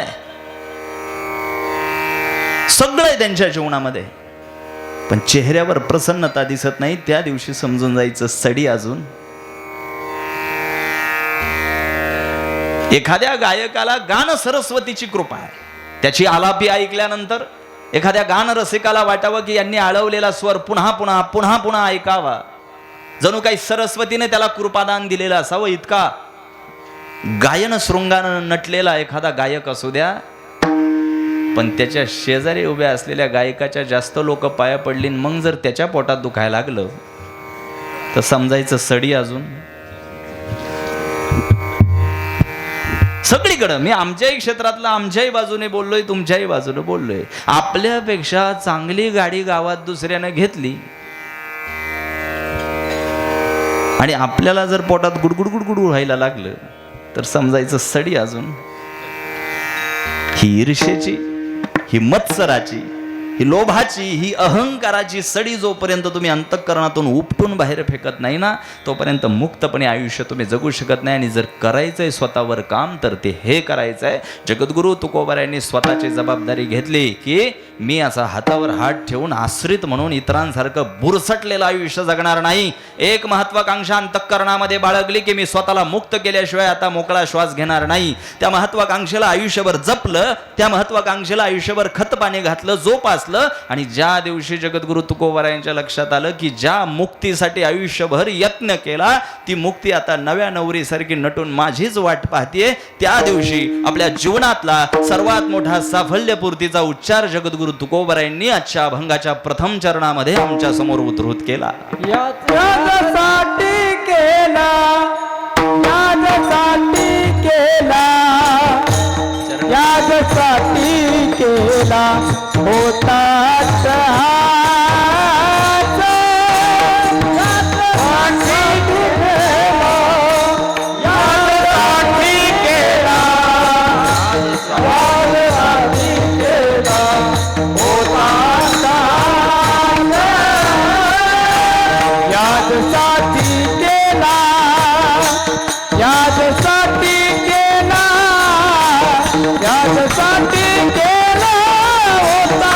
आहे त्यांच्या जीवनामध्ये, पण चेहऱ्यावर प्रसन्नता दिसत नाही. त्या दिवशी समजून जायचं सडी अजून. एखाद्या गायकाला गान सरस्वतीची कृपा आहे. त्याची आलापी ऐकल्यानंतर एखाद्या गान रसिकाला वाटावं की यांनी आळवलेला स्वर पुन्हा पुन्हा पुन्हा पुन्हा ऐकावा. जणू काही सरस्वतीने त्याला कृपादान दिलेलं असावं. इतका गायन शृंगानं नटलेला एखादा गायक असू द्या, पण त्याच्या शेजारी उभ्या असलेल्या गायकाच्या जास्त लोक पाया पडली, मग जर त्याच्या पोटात दुखायला लागलं तर समजायचं सडी अजून. सगळीकडं मी आमच्याही क्षेत्रातला आमच्याही बाजूने बोललोय, तुमच्याही बाजूने बोललोय. आपल्यापेक्षा चांगली गाडी गावात दुसऱ्यानं घेतली आणि आपल्याला जर पोटात गुडगुड गुडगुड व्हायला लागलं तर समजायचं सडी अजून. ही ईर्ष्येची, ही मत्सराची, ही लोभाची, ही अहंकाराची सडी जोपर्यंत तुम्ही अंतःकरणातून उपटून बाहेर फेकत नाही ना तोपर्यंत मुक्तपणे आयुष्य तुम्ही जगू शकत नाही. आणि जर करायचंय स्वतःवर काम तर ते हे करायचंय. जगद्गुरु तुकोबारायांनी स्वतःची जबाबदारी घेतली की मी असा हातावर हात ठेवून आश्रित म्हणून इतरांसारखं बुरसटलेलं आयुष्य जगणार नाही. एक महत्वाकांक्षा अंतःकरणामध्ये बाळगली की मी स्वतःला मुक्त केल्याशिवाय आता मोकळा श्वास घेणार नाही. त्या महत्वाकांक्षेला आयुष्यभर जपलं, त्या महत्वाकांक्षेला आयुष्यभर खतपाणी घातलं, जोपासलं. आणि ज्या दिवशी जगद्गुरु तुकोबारायांच्या लक्षात आलं की ज्या मुक्तीसाठी आयुष्यभर यत्न केला ती मुक्ती आता नव्या नवरीसारखी नटून माझीच वाट पाहतीये, त्या दिवशी आपल्या जीवनातला सर्वात मोठा साफल्यपूर्तीचा उच्चार जगद्गुरु तुकोबारायांनी आजच्या अभंगाच्या प्रथम चरणामध्ये आमच्या समोर उद्धृत केला. यासाठी केला, यासाठी केला, यासाठी केला होता यासाठी केला होता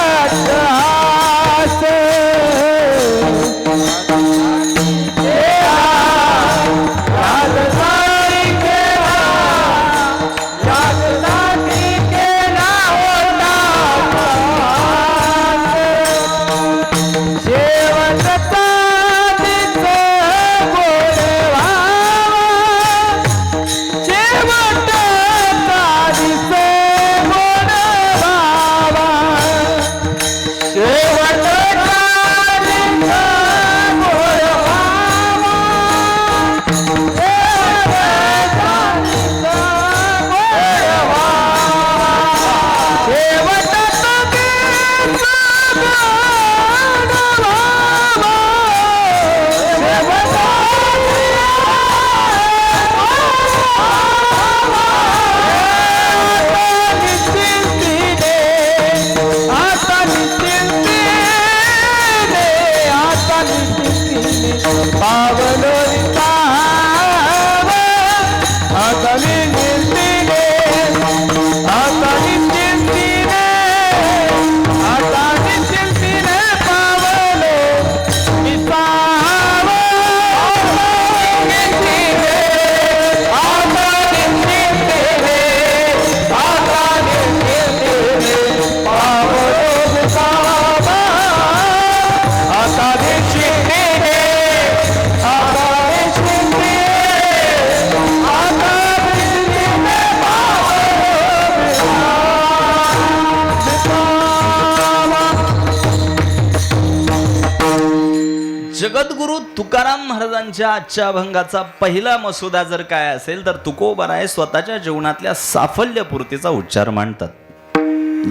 जगद्गुरु तुकाराम महाराजांच्या आजच्या अभंगाचा पहिला मसुदा जर काय असेल तर तुकोबराय स्वतःच्या जीवनातल्या साफल्यपूर्तीचा उच्चार मांडतात.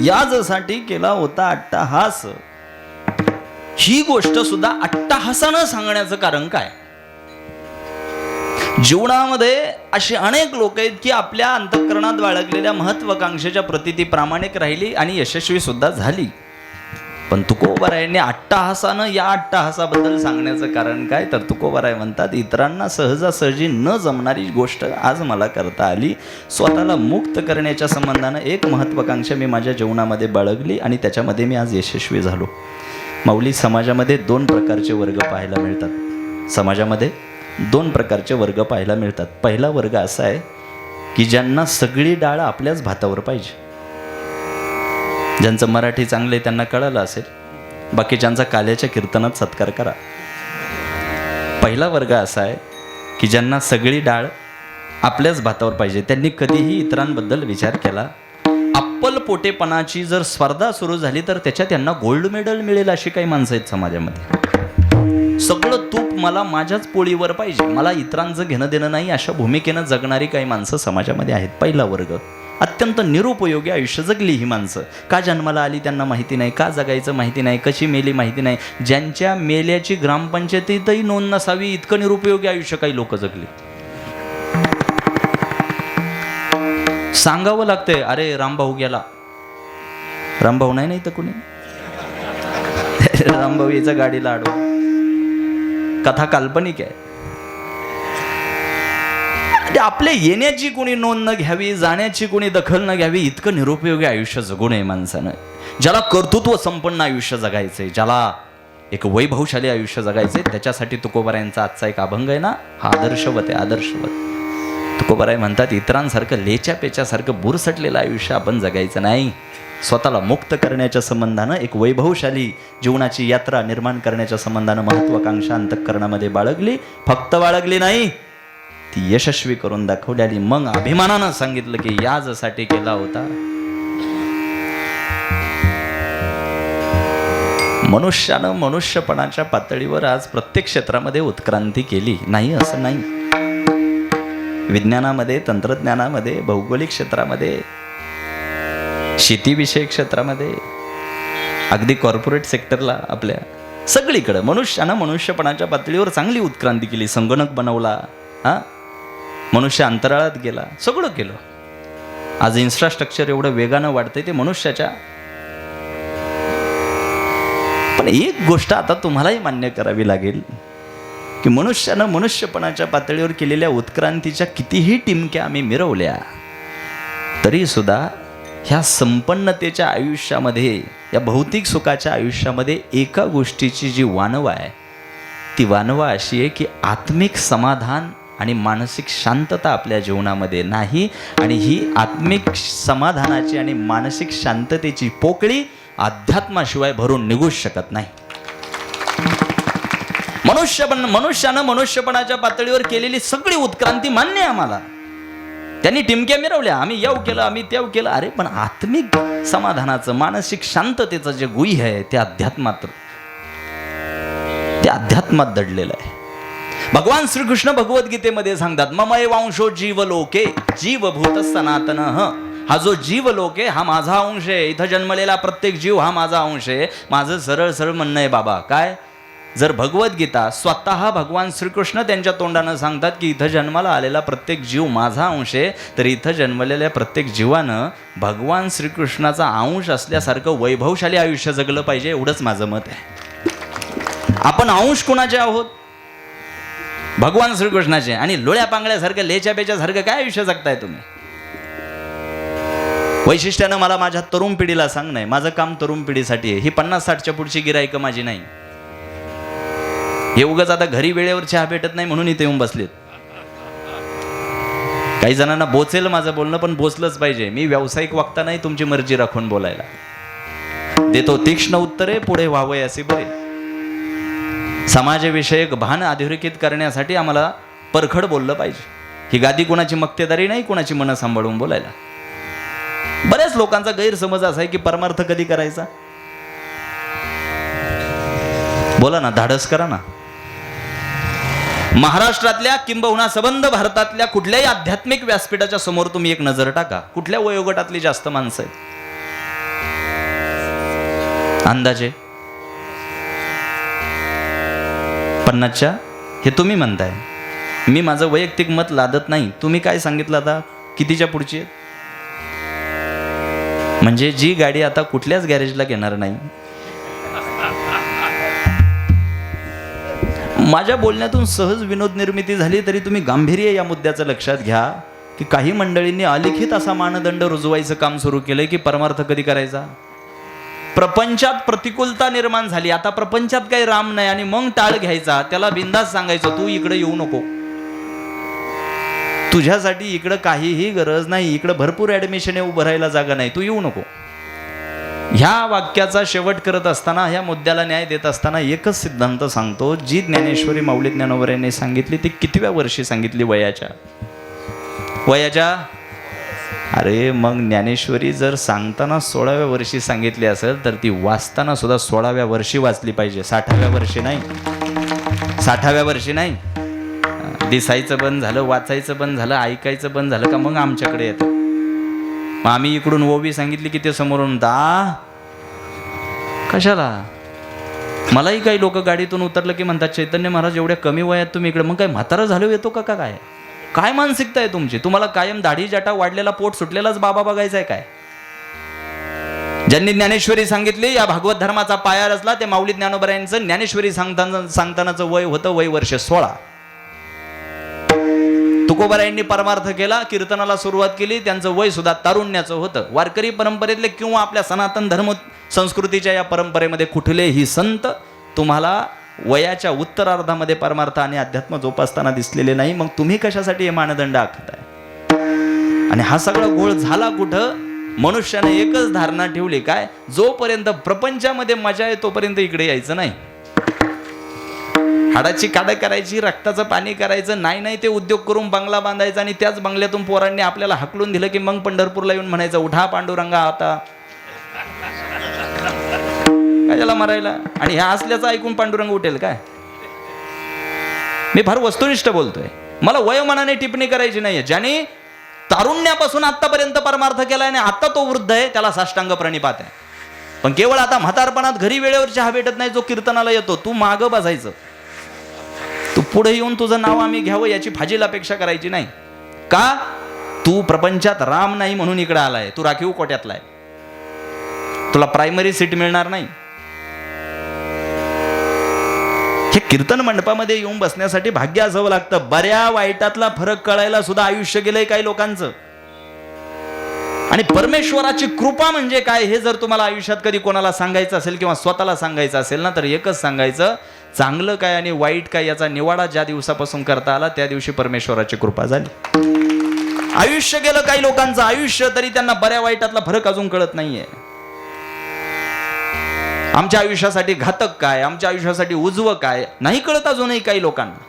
यासाठी केला होता अट्टहास. ही गोष्ट सुद्धा अट्टहासानं सांगण्याचं कारण काय? जीवनामध्ये असे अनेक लोक आहेत की आपल्या अंतःकरणात बाळगलेल्या महत्वाकांक्षेच्या प्रती ती प्रामाणिक राहिली आणि यशस्वी सुद्धा झाली. पण तुकोबारायांनी अट्टहासानं या अट्टहासाबद्दल सांगण्याचं कारण काय? तर तुकोबाराय म्हणतात, इतरांना सहजासहजी न जमणारी गोष्ट आज मला करता आली. स्वतःला मुक्त करण्याच्या संबंधानं एक महत्वाकांक्षा मी माझ्या जीवनामध्ये बाळगली आणि त्याच्यामध्ये मी आज यशस्वी झालो. माऊली, समाजामध्ये दोन प्रकारचे वर्ग पाहायला मिळतात. समाजामध्ये दोन प्रकारचे वर्ग पाहायला मिळतात. पहिला वर्ग असा आहे की ज्यांना सगळी डाळ आपल्याच भातावर पाहिजे. ज्यांचं मराठी चांगले त्यांना कळालं असेल, बाकीच्यांचा काल्याच्या कीर्तनात सत्कार करा. पहिला वर्ग असा आहे की ज्यांना सगळी डाळ आपल्याच भातावर पाहिजे. त्यांनी कधीही इतरांबद्दल विचार केला. अप्पल पोटेपणाची जर स्पर्धा सुरू झाली तर त्याच्यात त्यांना गोल्ड मेडल मिळेल अशी काही माणसं आहेत समाजामध्ये. सगळं तूप मला माझ्याच पोळीवर पाहिजे, मला इतरांचं घेणं देणं नाही, अशा भूमिकेनं जगणारी काही माणसं समाजामध्ये आहेत. पहिला वर्ग. अत्यंत निरुपयोगी आयुष्य जगली ही माणसं. का जन्माला आली त्यांना माहिती नाही, का जगायचं माहिती नाही, कशी मेली माहिती नाही, ज्यांच्या मेल्याची ग्रामपंचायतीतही नोंद नसावी इतकं निरुपयोगी आयुष्य काही लोक जगली. सांगावं लागतंय, अरे रामभाऊ गेला. रामभाऊ नाही तर कुणी रामभाऊ याचा गाडीला अडव. कथा काल्पनिक आहे. आपल्या येण्याची कोणी नोंद न घ्यावी, जाण्याची कोणी दखल न घ्यावी, इतकं निरुपयोगी आयुष्य जगू नये माणसानं. ज्याला कर्तृत्व संपन्न आयुष्य जगायचंय, ज्याला एक वैभवशाली आयुष्य जगायचंय, त्याच्यासाठी तुकोबारायांचा आजचा एक अभंग आहे ना, हा आदर्शवत आहे. आदर्शवत. तुकोबाराय म्हणतात, इतरांसारखं लेच्या पेच्यासारखं बुरसटलेलं आयुष्य आपण जगायचं नाही. स्वतःला मुक्त करण्याच्या संबंधानं एक वैभवशाली जीवनाची यात्रा निर्माण करण्याच्या संबंधानं महत्वाकांक्षा अंतःकरणामध्ये बाळगली. फक्त बाळगली नाही, ती यशस्वी करून दाखवली. मग अभिमानानं सांगितलं की यासाठी केला होता. मनुष्यानं मनुष्यपणाच्या पातळीवर आज प्रत्येक क्षेत्रामध्ये उत्क्रांती केली नाही असं नाही. विज्ञानामध्ये, तंत्रज्ञानामध्ये, भौगोलिक क्षेत्रामध्ये, शेतीविषयक क्षेत्रामध्ये, अगदी कॉर्पोरेट सेक्टरला, आपल्या सगळीकडे मनुष्यानं मनुष्यपणाच्या पातळीवर चांगली उत्क्रांती केली. संगणक बनवला, मनुष्य अंतराळात गेला, सगळं केलं. आज इन्फ्रास्ट्रक्चर एवढं वेगानं वाढतंय ते मनुष्याच्या. पण एक गोष्ट आता तुम्हालाही मान्य करावी लागेल की मनुष्यानं मनुष्यपणाच्या पातळीवर केलेल्या उत्क्रांतीच्या कितीही टिमक्या आम्ही मिरवल्या तरी सुद्धा ह्या संपन्नतेच्या आयुष्यामध्ये, या भौतिक सुखाच्या आयुष्यामध्ये एका गोष्टीची जी वानवा आहे, ती वानवा अशी आहे की आत्मिक समाधान आणि मानसिक शांतता आपल्या जीवनामध्ये नाही. आणि ही आत्मिक समाधानाची आणि मानसिक शांततेची पोकळी अध्यात्माशिवाय भरून निघूच शकत नाही. मनुष्यानं मनुष्यपणाच्या पातळीवर केलेली सगळी उत्क्रांती मान्य आहे आम्हाला. त्यांनी टिमक्या मिरवल्या, आम्ही येऊ केलं, आम्ही तेव केलं. अरे पण आत्मिक समाधानाचं, मानसिक शांततेचं जे गुह्य आहे ते अध्यात्मात दडलेलं आहे. भगवान श्रीकृष्ण भगवद्गीतेमध्ये सांगतात, ममय वांशो जीवलोके जीवभूत सनातन. हा जो जीवलोक आहे हा माझा अंश आहे. इथं जन्मलेला प्रत्येक जीव हा माझा अंश आहे. माझं सरळ सरळ म्हणणं आहे बाबा, काय? जर भगवद्गीता स्वतः भगवान श्रीकृष्ण त्यांच्या तोंडानं सांगतात की इथं जन्माला आलेला प्रत्येक जीव माझा अंश आहे, तर इथं जन्मलेल्या प्रत्येक जीवानं भगवान श्रीकृष्णाचा अंश असल्यासारखं वैभवशाली आयुष्य जगलं पाहिजे, एवढंच माझं मत आहे. आपण अंश कुणाचे आहोत? भगवान श्रीकृष्णाचे. आणि लोळ्या पांगळ्यासारखं, लेच्या बेच्यासारखं काय आयुष्य जगताय तुम्ही? वैशिष्ट्यानं मला माझ्या तरुण पिढीला सांग नाही, माझं काम तरुण पिढीसाठी आहे. ही 50-60च्या पुढची गिराईकं माझी नाही. हे उगाच आता घरी वेळेवर चहा भेटत नाही म्हणून इथे येऊन बसलेत. काही जणांना बोचेल माझं बोलणं, पण बोचलंच पाहिजे. मी व्यावसायिक वक्ता नाही तुमची मर्जी राखून बोलायला. देतो तीक्ष्ण उत्तरे, पुढे व्हावय असे बरे. समाजविषयक भान अधोरेखित करण्यासाठी आम्हाला परखड बोललं पाहिजे. ही गादी कोणाची मक्तेदारी नाही, कोणाची मनं सांभाळून बोलायला. बऱ्याच लोकांचा गैरसमज असा आहे की परमार्थ कधी करायचा? बोला ना, धाडस करा ना. महाराष्ट्रातल्या किंबहुना सबंध भारतातल्या कुठल्याही आध्यात्मिक व्यासपीठाच्या समोर तुम्ही एक नजर टाका, कुठल्या वयोगटातली जास्त माणसं आहेत अंदाजे? 50च्या? हे तुम्ही म्हणताय, मी माझं वैयक्तिक मत लादत नाही. तुम्ही काय सांगितलं आता, कितीच्या पुढची आहेत? म्हणजे जी गाडी आता कुठल्याच गॅरेजला घेणार नाही. माझ्या बोलण्यातून सहज विनोद निर्मिती झाली तरी तुम्ही गांभीर्य या मुद्द्याचं लक्षात घ्या की काही मंडळींनी अलिखित असा मानदंड रुजवायचं काम सुरू केलंय की परमार्थ कधी करायचा. प्रपंचात प्रतिकूलता निर्माण झाली, आता प्रपंचात काही राम नाही आणि मग टाळ घ्यायचा, त्याला बिंदास सांगायचं तू इकडे येऊ नको, तुझ्यासाठी इकडं काहीही गरज नाही, इकडं भरपूर ऍडमिशन आहे, उभं राहायला जागा नाही, तू येऊ नको. ह्या वाक्याचा शेवट करत असताना, ह्या मुद्द्याला न्याय देत असताना एकच सिद्धांत सांगतो, जी ज्ञानेश्वरी माऊली ज्ञानोबा यांनी सांगितली ती कितव्या वर्षी सांगितली? वयाच्या. अरे मग ज्ञानेश्वरी जर सांगताना 16व्या वर्षी सांगितली असेल तर ती वाचताना सुद्धा 16व्या वर्षी वाचली पाहिजे, 60व्या वर्षी नाही. 60व्या वर्षी नाही. दिसायचं बंद झालं, वाचायचं बंद झालं, ऐकायचं बंद झालं का मग आमच्याकडे येतं. मग आम्ही इकडून ओवी सांगितली की ते समोरून कशाला. मलाही काही लोक गाडीतून उतरलं की म्हणतात चैतन्य महाराज एवढ्या कमी वयात तुम्ही इकडे, मग काय म्हातारा झालो येतो का काय? काय मानसिकता आहे तुमची? तुम्हाला कायम दाढी जाटा वाढलेला पोट सुटलेलाच बाबा बघायचा आहे काय? ज्यांनी ज्ञानेश्वरी सांगितली या भागवत धर्माचा पाया रचला ते माऊली ज्ञानोबा यांचं ज्ञानेश्वरी सांगतानाचं वय होतं वय वर्ष 16. तुकोबारायांनी परमार्थ केला, कीर्तनाला सुरुवात केली, त्यांचं वय सुद्धा तारुण्याचं होतं. वारकरी परंपरेतले किंवा आपल्या सनातन धर्म संस्कृतीच्या या परंपरेमध्ये कुठलेही संत तुम्हाला वयाच्या उत्तरार्धामध्ये परमार्थ आणि अध्यात्म जोपासताना दिसलेले नाही. मग तुम्ही कशासाठी हे मानदंड आखताय? आणि हा सगळा घोळ झाला कुठं? मनुष्याने एकच धारणा ठेवली, काय? जोपर्यंत प्रपंचामध्ये मजा आहे तोपर्यंत इकडे यायचं नाही. हाडाची काडं करायची, रक्ताचं पाणी करायचं नाही, ते उद्योग करून बंगला बांधायचा आणि त्याच बंगल्यातून पोरांनी आपल्याला हाकलून दिलं की मग पंढरपूरला येऊन म्हणायचं उठा पांडुरंगा आता कशाला मरायला. आणि ह्या असल्याचं ऐकून पांडुरंग उठेल काय? मी फार वस्तुनिष्ठ बोलतोय, मला वयोमानाने टिप्पणी करायची नाहीये. ज्याने तारुण्यापासून आतापर्यंत परमार्थ केला आणि आता तो वृद्ध आहे त्याला साष्टांग प्रणिपात आहे. पण केवळ आता म्हातारपणात घरी वेळेवर चहा भेटत नाही, जो कीर्तनाला येतो तू मागं बसायचं, तू पुढे येऊन तुझं नाव आम्ही घ्यावं याची फाजील अपेक्षा करायची नाही. का? तू प्रपंचात राम नाही म्हणून इकडे आलाय, तू राखीव कोट्यातला आहे, तुला प्रायमरी सीट मिळणार नाही. हे कीर्तन मंडपामध्ये येऊन बसण्यासाठी भाग्य असावं लागतं. बऱ्या वाईटातला फरक कळायला सुद्धा आयुष्य गेलंय काही लोकांचं. आणि परमेश्वराची कृपा म्हणजे काय हे जर तुम्हाला आयुष्यात कधी कोणाला सांगायचं असेल किंवा स्वतःला सांगायचं असेल ना, तर एकच सांगायचं, चांगलं काय आणि वाईट काय याचा निवाडा ज्या दिवसापासून करता आला त्या दिवशी परमेश्वराची कृपा झाली. आयुष्य गेलं काही लोकांचं आयुष्य, तरी त्यांना बऱ्या वाईटातला फरक अजून कळत नाहीये. आमच्या आयुष्यासाठी घातक काय, आमच्या आयुष्यासाठी उजवं काय नाही कळत अजूनही काही लोकांना.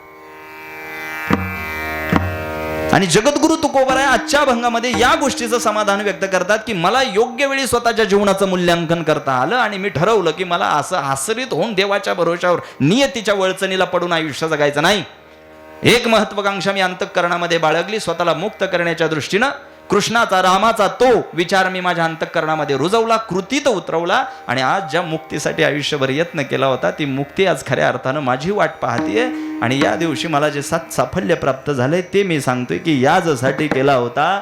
आणि जगद्गुरु तुकोबाराय आजच्या अभंगामध्ये या गोष्टीचं समाधान व्यक्त करतात की मला योग्य वेळी स्वतःच्या जीवनाचं मूल्यांकन करता आलं आणि मी ठरवलं की मला असं आश्रित होऊन देवाच्या भरोशावर नियतीच्या वळचणीला पडून आयुष्य जगायचं नाही. एक महत्वाकांक्षा मी अंतःकरणामध्ये बाळगली, स्वतःला मुक्त करण्याच्या दृष्टीनं कृष्णाचा रामाचा तो विचार मी माझ्या अंतःकरणामध्ये रुजवला, कृतीत उतरवला आणि आज ज्या मुक्तीसाठी आयुष्यभर यत्न केला होता ती मुक्ती आज खऱ्या अर्थानं माझी वाट पाहतीये. आणि या दिवशी मला जे साफल्य प्राप्त झालंय ते मी सांगतोय की याजसाठी केला होता,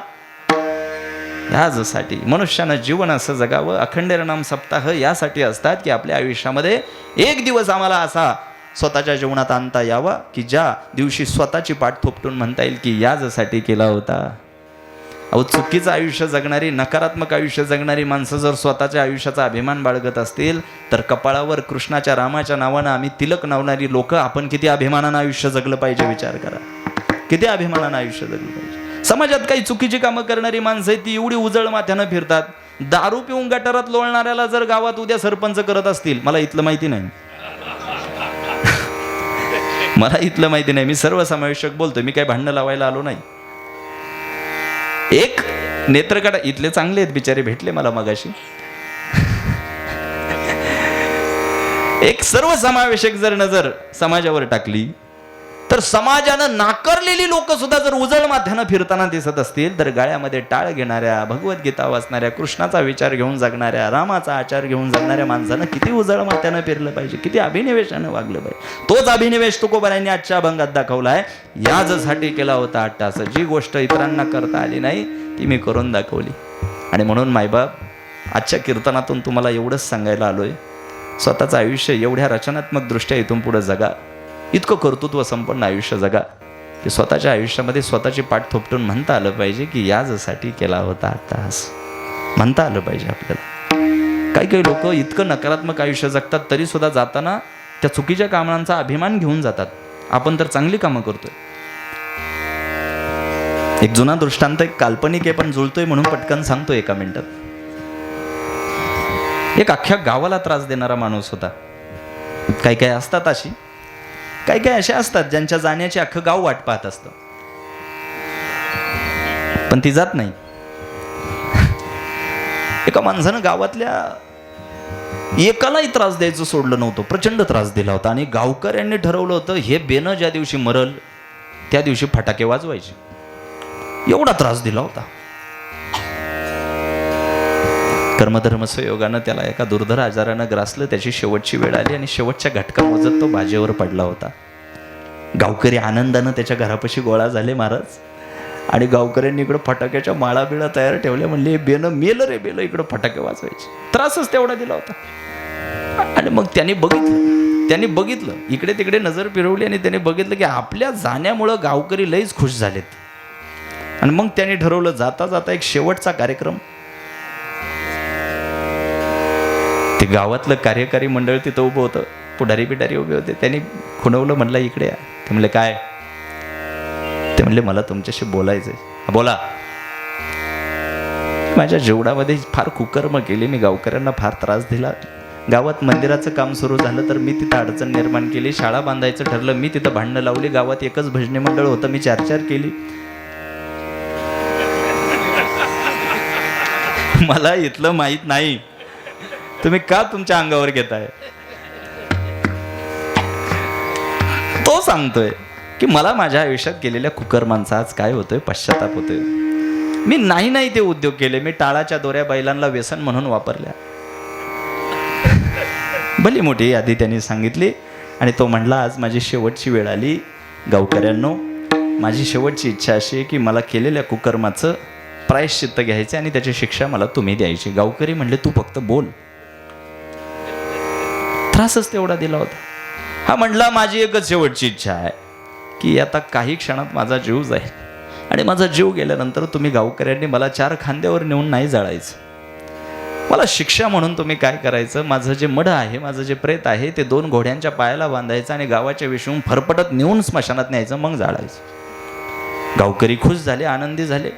याजसाठी. मनुष्यानं जीवन असं जगावं. अखंड नाम सप्ताह यासाठी असतात की आपल्या आयुष्यामध्ये एक दिवस आम्हाला असा स्वतःच्या जीवनात आणता यावा की ज्या दिवशी स्वतःची पाठ थोपटून म्हणता येईल की याजसाठी केला होता. अहो, चुकीचं आयुष्य जगणारी, नकारात्मक आयुष्य जगणारी माणसं जर स्वतःच्या आयुष्याचा अभिमान बाळगत असतील तर कपाळावर कृष्णाच्या रामाच्या नावानं आम्ही तिलक लावणारी लोक आपण किती अभिमानानं आयुष्य जगलं पाहिजे विचार करा. किती अभिमानानं आयुष्य जगलं पाहिजे. समाजात काही चुकीची कामं करणारी माणसं आहेत ती एवढी उजळ माथ्यानं फिरतात. दारू पिऊन गटारात लोळणाऱ्याला जर गावात उद्या सरपंच करत असतील, मला इथलं माहिती नाही मला इथलं माहिती नाही, मी सर्वसमावेशक बोलतोय, मी काही भांडणं लावायला आलो नाही. एक नेत्रकाडा इथले चांगले आहेत बिचारे, भेटले मला मगाशी. एक सर्वसमावेशक जर नजर समाजावर टाकली तर समाजानं नाकारलेली लोक सुद्धा जर उजळ माथ्यानं फिरताना दिसत असतील तर गाळ्यामध्ये टाळ घेणाऱ्या, भगवद्गीता वाचणाऱ्या, कृष्णाचा विचार घेऊन जगणाऱ्या, रामाचा आचार घेऊन जगणाऱ्या माणसानं किती उजळ माथ्यानं फिरलं पाहिजे, किती अभिनिवेशानं वागलं पाहिजे. तोच अभिनिवेश तुकोबारायांनी आजच्या अभंगात दाखवलाय. याजसाठी केला होता अट्टास, जी गोष्ट इतरांना करता आली नाही ती मी करून दाखवली. आणि म्हणून मायबाप आजच्या कीर्तनातून तुम्हाला एवढंच सांगायला आलोय, स्वतःचं आयुष्य एवढ्या रचनात्मक दृष्ट्या इथून पुढे जगा, इतकं कर्तृत्व संपन्न आयुष्य जगा की स्वतःच्या आयुष्यामध्ये स्वतःची पाठ थोपटून म्हणता आलं पाहिजे की याजसाठी केला होता अट्टाहास, म्हणता आलं पाहिजे आपल्याला. काही काही लोक इतकं नकारात्मक आयुष्य जगतात तरी सुद्धा जाताना त्या चुकीच्या कामांचा अभिमान घेऊन जातात. आपण तर चांगली कामं करतोय. एक जुना दृष्टांत, एक काल्पनिक आहे पण जुळतोय म्हणून पटकन सांगतो एका मिनिटात. एक अख्ख्या गावाला त्रास देणारा माणूस होता. काही काही असतात अशी, काही काही अशा असतात ज्यांच्या जाण्याची अख्खं गाव वाट पाहत असतं पण ती जात नाही. एका माणसानं गावातल्या एकालाही त्रास द्यायचं सोडलं नव्हतं, प्रचंड त्रास दिला होता. आणि गावकऱ्यांनी ठरवलं होतं हे बेनं ज्या दिवशी मरल त्या दिवशी फटाके वाजवायचे. एवढा त्रास दिला होता. कर्मधर्म संयोगानं त्याला एका दुर्धर आजारानं ग्रासलं. त्याची शेवटची वेळ आली आणि शेवटच्या घटका मोजत तो बाजेवर पडला होता. गावकरी आनंदानं त्याच्या घरापाशी गोळा झाले महाराज. आणि गावकऱ्यांनी इकडं फटाक्याच्या माळा बिळा तयार ठेवल्या. म्हणले बेनं मेलं रे, बेलं इकडं फटाके वाजवायचे. त्रासच तेवढा दिला होता. आणि मग त्यांनी बघितलं इकडे तिकडे नजर फिरवली आणि त्याने बघितलं की आपल्या जाण्यामुळं गावकरी लईच खुश झालेत. आणि मग त्यांनी ठरवलं जाता जाता एक शेवटचा कार्यक्रम. ते गावातलं कार्यकारी मंडळ तिथं उभं होतं, पुढारी पिढारी उभे होते. त्यांनी खुणवलं, म्हणलं इकडे या. ते म्हणले काय? ते म्हणले मला तुमच्याशी बोलायचंय. बोला. माझ्या जेवणामध्ये फार कुकर्म केली, मी गावकऱ्यांना फार त्रास दिला. गावात मंदिराचं काम सुरू झालं तर मी तिथं अडचण निर्माण केली. शाळा बांधायचं ठरलं, मी तिथं भांडणं लावली. गावात एकच भजनी मंडळ होतं, मी चार केली. मला इथलं माहित नाही, तुम्ही का तुमच्या अंगावर घेताय? तो सांगतोय की मला माझ्या आयुष्यात केलेल्या कुकर्मांचा आज काय होतोय, पश्चाताप होतोय. मी नाही ते उद्योग केले. मी टाळाच्या दोऱ्या बैलांना व्यसन म्हणून वापरल्या. भली मोठी यादी त्यांनी सांगितली. आणि तो म्हणला आज माझी शेवटची वेळ आली. गावकऱ्यांनो, माझी शेवटची इच्छा अशी आहे की मला केलेल्या कुकर्माचं प्रायश्चित्त घ्यायचं आणि त्याची शिक्षा मला तुम्ही द्यायची. गावकरी म्हणले तू फक्त बोल. त्रासच तेवढा दिला होता. हा म्हणला माझी एकच शेवटची इच्छा आहे की आता काही क्षणात माझा जीव जाईल. आणि माझा जीव गेल्यानंतर तुम्ही गावकऱ्यांनी मला 4 खांद्यावर नेऊन नाही जाळायचं. मला शिक्षा म्हणून तुम्ही काय करायचं, माझं जे मढ आहे, माझं जे प्रेत आहे ते 2 घोड्यांच्या पायाला बांधायचं आणि गावाच्या विषयून फरफटत नेऊन स्मशानात न्यायचं, मग जाळायचं. गावकरी खुश झाले, आनंदी झाले.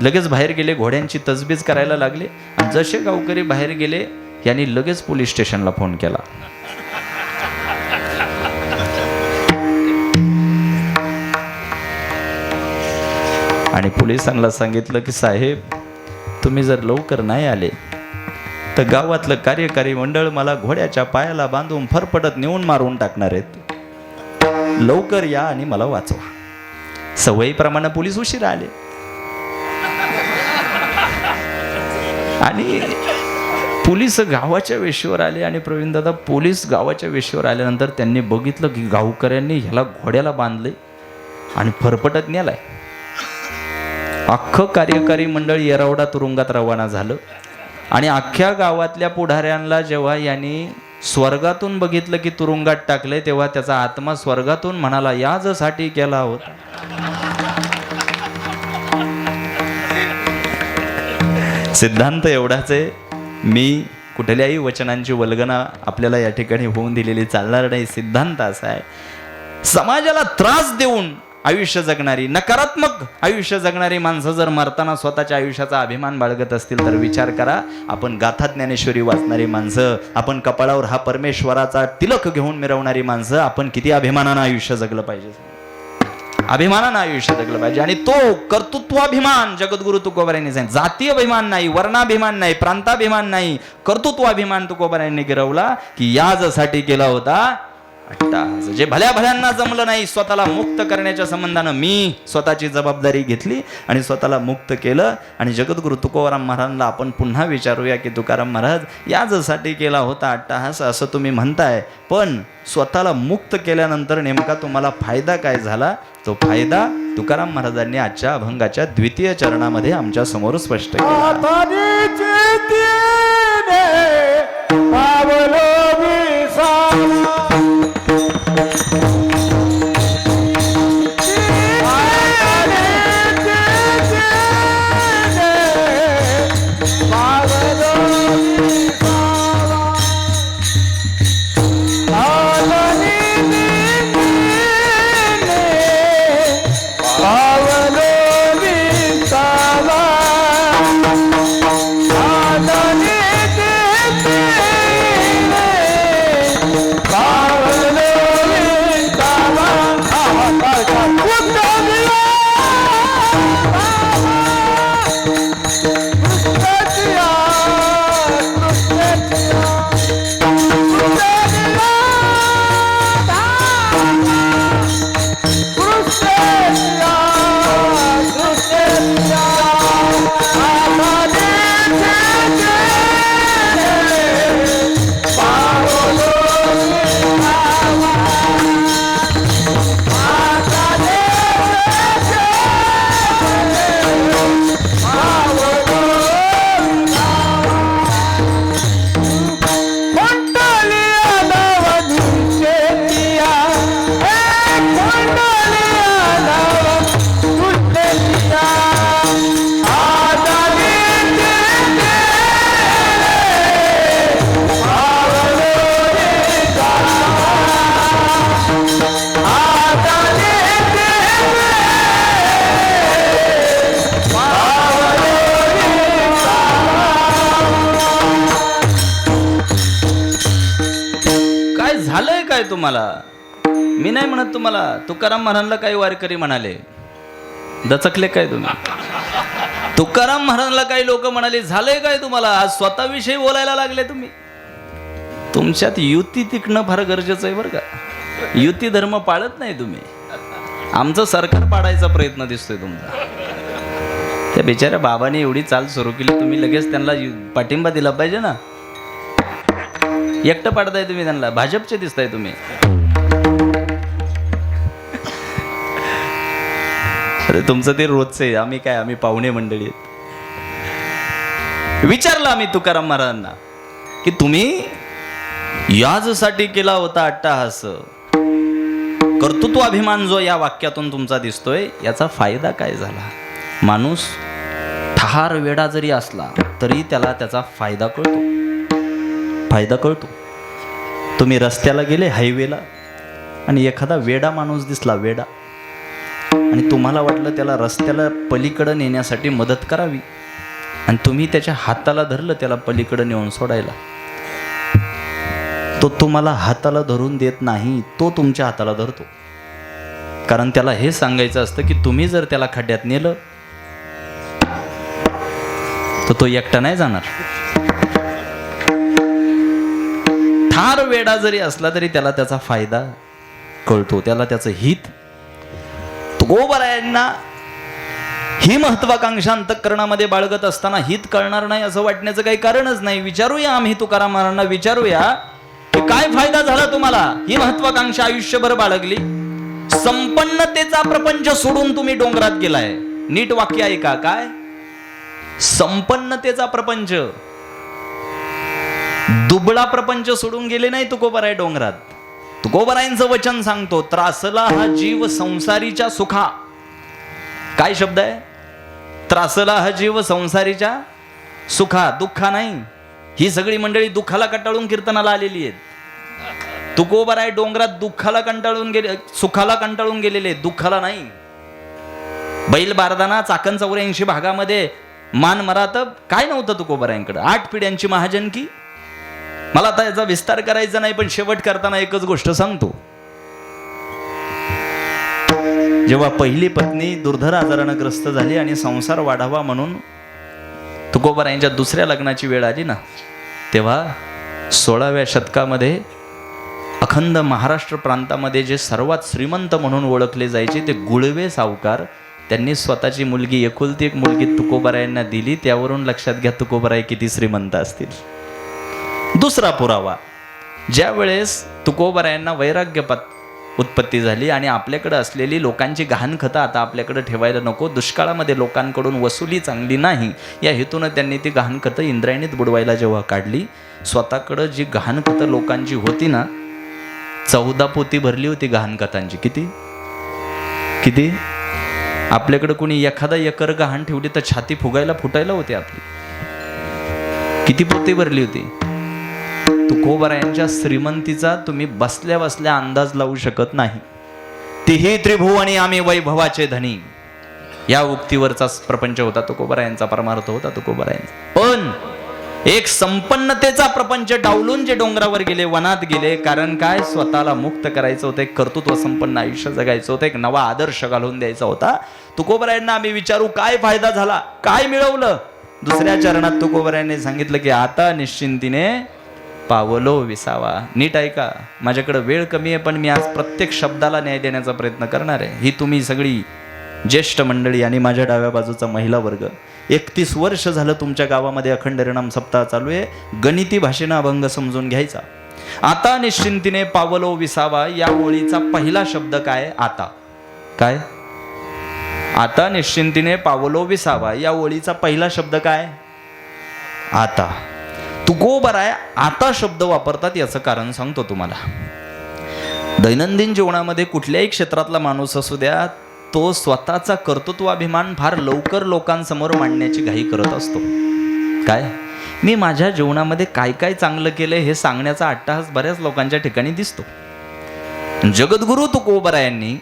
लगेच बाहेर गेले, घोड्यांची तजबीज करायला लागले. आणि जसे गावकरी बाहेर गेले यांनी लगेच पोलीस स्टेशनला फोन केला. आणि पोलिसांना सांगितलं की साहेब, तुम्ही जर लवकर नाही आले तर गावातलं कार्यकारी मंडळ मला घोड्याच्या पायाला बांधून फरफटत नेऊन मारून टाकणार आहेत. लवकर या आणि मला वाचवा. सवयीप्रमाणे पोलीस उशिरा आले. आणि पोलीस गावाच्या वेशीवर आले. आणि प्रवीण दादा, पोलीस गावाच्या वेशीवर आल्यानंतर त्यांनी बघितलं की गावकऱ्यांनी ह्याला घोड्याला बांधले आणि फरफटत नेलाय. अख्खं कार्यकारी मंडळ येरवडा तुरुंगात रवाना झालं. आणि अख्ख्या गावातल्या पुढाऱ्यांना जेव्हा यांनी स्वर्गातून बघितलं की तुरुंगात टाकले, तेव्हा त्याचा आत्मा स्वर्गातून म्हणाला याजसाठी केला होता. सिद्धांत एवढाच आहे, मी कुठल्याही वचनांची वल्गना आपल्याला या ठिकाणी होऊन दिलेली चालणार नाही. सिद्धांत असा आहे, समाजाला त्रास देऊन आयुष्य जगणारी, नकारात्मक आयुष्य जगणारी माणसं जर मरताना स्वतःच्या आयुष्याचा अभिमान बाळगत असतील तर विचार करा, आपण गाथा ज्ञानेश्वरी वाचणारी माणसं, आपण कपाळावर हा परमेश्वराचा तिलक घेऊन मिरवणारी माणसं, आपण किती अभिमानानं आयुष्य जगलं पाहिजे. अभिमानानं आयुष्य जगलं पाहिजे. आणि तो कर्तृत्वाभिमान जगद्गुरु तुकोबारायांनी सांगितलं. जातीय अभिमान नाही, वर्णाभिमान नाही, प्रांताभिमान नाही, कर्तृत्वाभिमान तुकोबारायांनी गिरवला की याजसाठी केला होता अट्टाहास. जे भल्या भल्यांना जमलं नाही स्वतःला मुक्त करण्याच्या संबंधानं मी स्वतःची जबाबदारी घेतली आणि स्वतःला मुक्त केलं. आणि जगद्गुरु तुकोबाराम महाराजांना आपण पुन्हा विचारूया की तुकाराम महाराज याचसाठी केला होता अट्टाहास असं तुम्ही म्हणताय, पण स्वतःला मुक्त केल्यानंतर नेमका तुम्हाला फायदा काय झाला? तो फायदा तुकाराम महाराजांनी आजच्या अभंगाच्या द्वितीय चरणामध्ये आमच्या समोर स्पष्ट केला. तुम्हाला मी नाही म्हणत, तुम्हाला तुकाराम महाराजांना काही वारकरी म्हणाले, दचकले काय तुम्ही? तुकाराम महाराजांना काही लोक म्हणाले, झालंय काय तुम्हाला? आज स्वतःविषयी बोलायला लागले तुम्ही. तुमच्यात युती टिकणं फार गरजेचं आहे बरं का. युती धर्म पाळत नाही तुम्ही. आमचं सरकार पाडायचा प्रयत्न दिसतोय तुमचा. त्या बिचाऱ्या बाबाने एवढी चाल सुरू केली, तुम्ही लगेच त्यांना पाठिंबा दिला पाहिजे ना. एकटं पाडताय तुम्ही त्यांना, भाजपचे दिसताय तुम्ही. अरे तुमचं ते रोजचं आहे, आम्ही काय, आम्ही पाहुणे मंडळी आहेत. विचारलं आम्ही तुकाराम महाराजांना की तुम्ही याजसाठी केला होता अट्टाहास, कर्तृत्व अभिमान जो या वाक्यातून तुमचा दिसतोय, याचा फायदा काय झाला? माणूस ठार वेडा जरी असला तरी त्याला त्याचा फायदा कळतो. फायदा कळतो. तुम्ही रस्त्याला गेले, हायवेला, आणि एखादा वेडा माणूस दिसला, वेडा, आणि तुम्हाला वाटलं त्याला रस्त्याला पलीकडं नेण्यासाठी मदत करावी, आणि तुम्ही त्याच्या हाताला धरलं त्याला पलीकडं नेऊन सोडायला. तो तुम्हाला हाताला धरून देत नाही, तो तुमच्या हाताला धरतो. कारण त्याला हे सांगायचं असतं की तुम्ही जर त्याला खड्ड्यात नेलं तर तो एकटा नाही जाणार. ठार वेडा जरी असला तरी त्याला त्याचा फायदा कळतो, त्याला त्याचं हित. तुकोबारायांना ही महत्वाकांक्षा अंतःकरणामध्ये बाळगत असताना हित कळणार नाही असं वाटण्याचं काही कारणच नाही. विचारूया आम्ही तुकाराम महाराजांना, विचारूया की काय फायदा झाला तुम्हाला? ही महत्वाकांक्षा आयुष्यभर बाळगली, संपन्नतेचा प्रपंच सोडून तुम्ही डोंगरात गेलाय. नीट वाक्य आहे का? काय संपन्नतेचा प्रपंच, दुबळा प्रपंच सोडून गेले नाही तुकोबाराय डोंगरात. तुकोबारायांचं वचन सांगतो, त्रासला हा जीव संसारीच्या सुखा. काय शब्द आहे? त्रासला हा जीव संसारीच्या सुखा, दुःखा नाही. ही सगळी मंडळी दुःखाला कंटाळून कीर्तनाला आलेली आहेत. तुकोबाराय डोंगरात दुःखाला कंटाळून गेले, सुखाला कंटाळून गेलेले, दुःखाला नाही. बैल बारदाना चाकण 84 भागामध्ये मान मरात काय नव्हतं तुकोबारायांकडे, 8 पिढ्यांची महाजनकी. मला आता याचा विस्तार करायचा नाही, पण शेवट करताना एकच गोष्ट सांगतो. जेव्हा पहिली पत्नी दुर्धर आजारानं ग्रस्त झाली आणि संसार वाढावा म्हणून तुकोबारायांच्या दुसऱ्या लग्नाची वेळ आली ना, तेव्हा 16व्या शतकामध्ये अखंड महाराष्ट्र प्रांतामध्ये जे सर्वात श्रीमंत म्हणून ओळखले जायचे ते गुळवे सावकार, त्यांनी स्वतःची मुलगी, एकुलती एक मुलगी तुकोबारायांना दिली. त्यावरून लक्षात घ्या तुकोबाराय किती श्रीमंत असतील. दुसरा पुरावा, ज्या वेळेस तुकोबारायांना वैराग्यपात उत्पत्ती झाली आणि आपल्याकडे असलेली लोकांची गहाणखतं आता आपल्याकडे ठेवायला नको, दुष्काळामध्ये लोकांकडून वसुली चांगली नाही, या हेतूनं त्यांनी ती गहाणखतं इंद्रायणीत बुडवायला जेव्हा काढली, स्वतःकडं जी गहाणखतं लोकांची होती ना, 14 पोती भरली होती गहाणखतांची. किती किती आपल्याकडे कोणी एखादा एकर गहाण ठेवली तर छाती फुटायला होती आपली. किती पोती भरली होती. तुकोबारायांच्या श्रीमंतीचा तुम्ही बसल्या बसल्या अंदाज लावू शकत नाही. तिही त्रिभुवनी आम्ही वैभवाचे धनी, या उक्तीवरचा प्रपंच होता तुकोबारायांचा, परमार्थ होता तुकोबारायांचा. पण एक संपन्नतेचा प्रपंच डावलून जे डोंगरावर गेले, वनात गेले, कारण काय, स्वतःला मुक्त करायचं होतं, एक कर्तृत्व संपन्न आयुष्य जगायचं होतं, एक नवा आदर्श घालून द्यायचा होता. तुकोबारायांना आम्ही विचारू काय फायदा झाला, काय मिळवलं. दुसऱ्या चरणात तुकोबारायांनी सांगितलं की आता निश्चिंतीने पावलो विसावा. नीट ऐका, माझ्याकडे वेळ कमी आहे, पण मी आज प्रत्येक शब्दाला न्याय देण्याचा प्रयत्न करणार आहे. ही तुम्ही सगळी ज्येष्ठ मंडळी आणि माझ्या डाव्या बाजूचा महिला वर्ग, 31 वर्ष झालं तुमच्या गावामध्ये अखंड हरिनाम सप्ताह चालू आहे. गणिती भाषेनं अभंग समजून घ्यायचा. आता निश्चिंतीने पावलो विसावा या ओळीचा पहिला शब्द काय, आता. काय, आता निश्चिंतीने पावलो विसावा या ओळीचा पहिला शब्द काय, आता. तुकोबाराय आता शब्द वापरतात, याचं कारण सांगतो तुम्हाला. दैनंदिन जीवनामध्ये कुठल्याही क्षेत्रातला माणूस असू द्या, तो स्वतःचा कर्तृत्वाभिमान फार लवकर लोकांसमोर मांडण्याची घाई करत असतो. काय, मी माझ्या जीवनामध्ये काय काय चांगलं केलं हे सांगण्याचा अट्टाहास बऱ्याच लोकांच्या ठिकाणी दिसतो. जगद्गुरु तुकोबारायांनी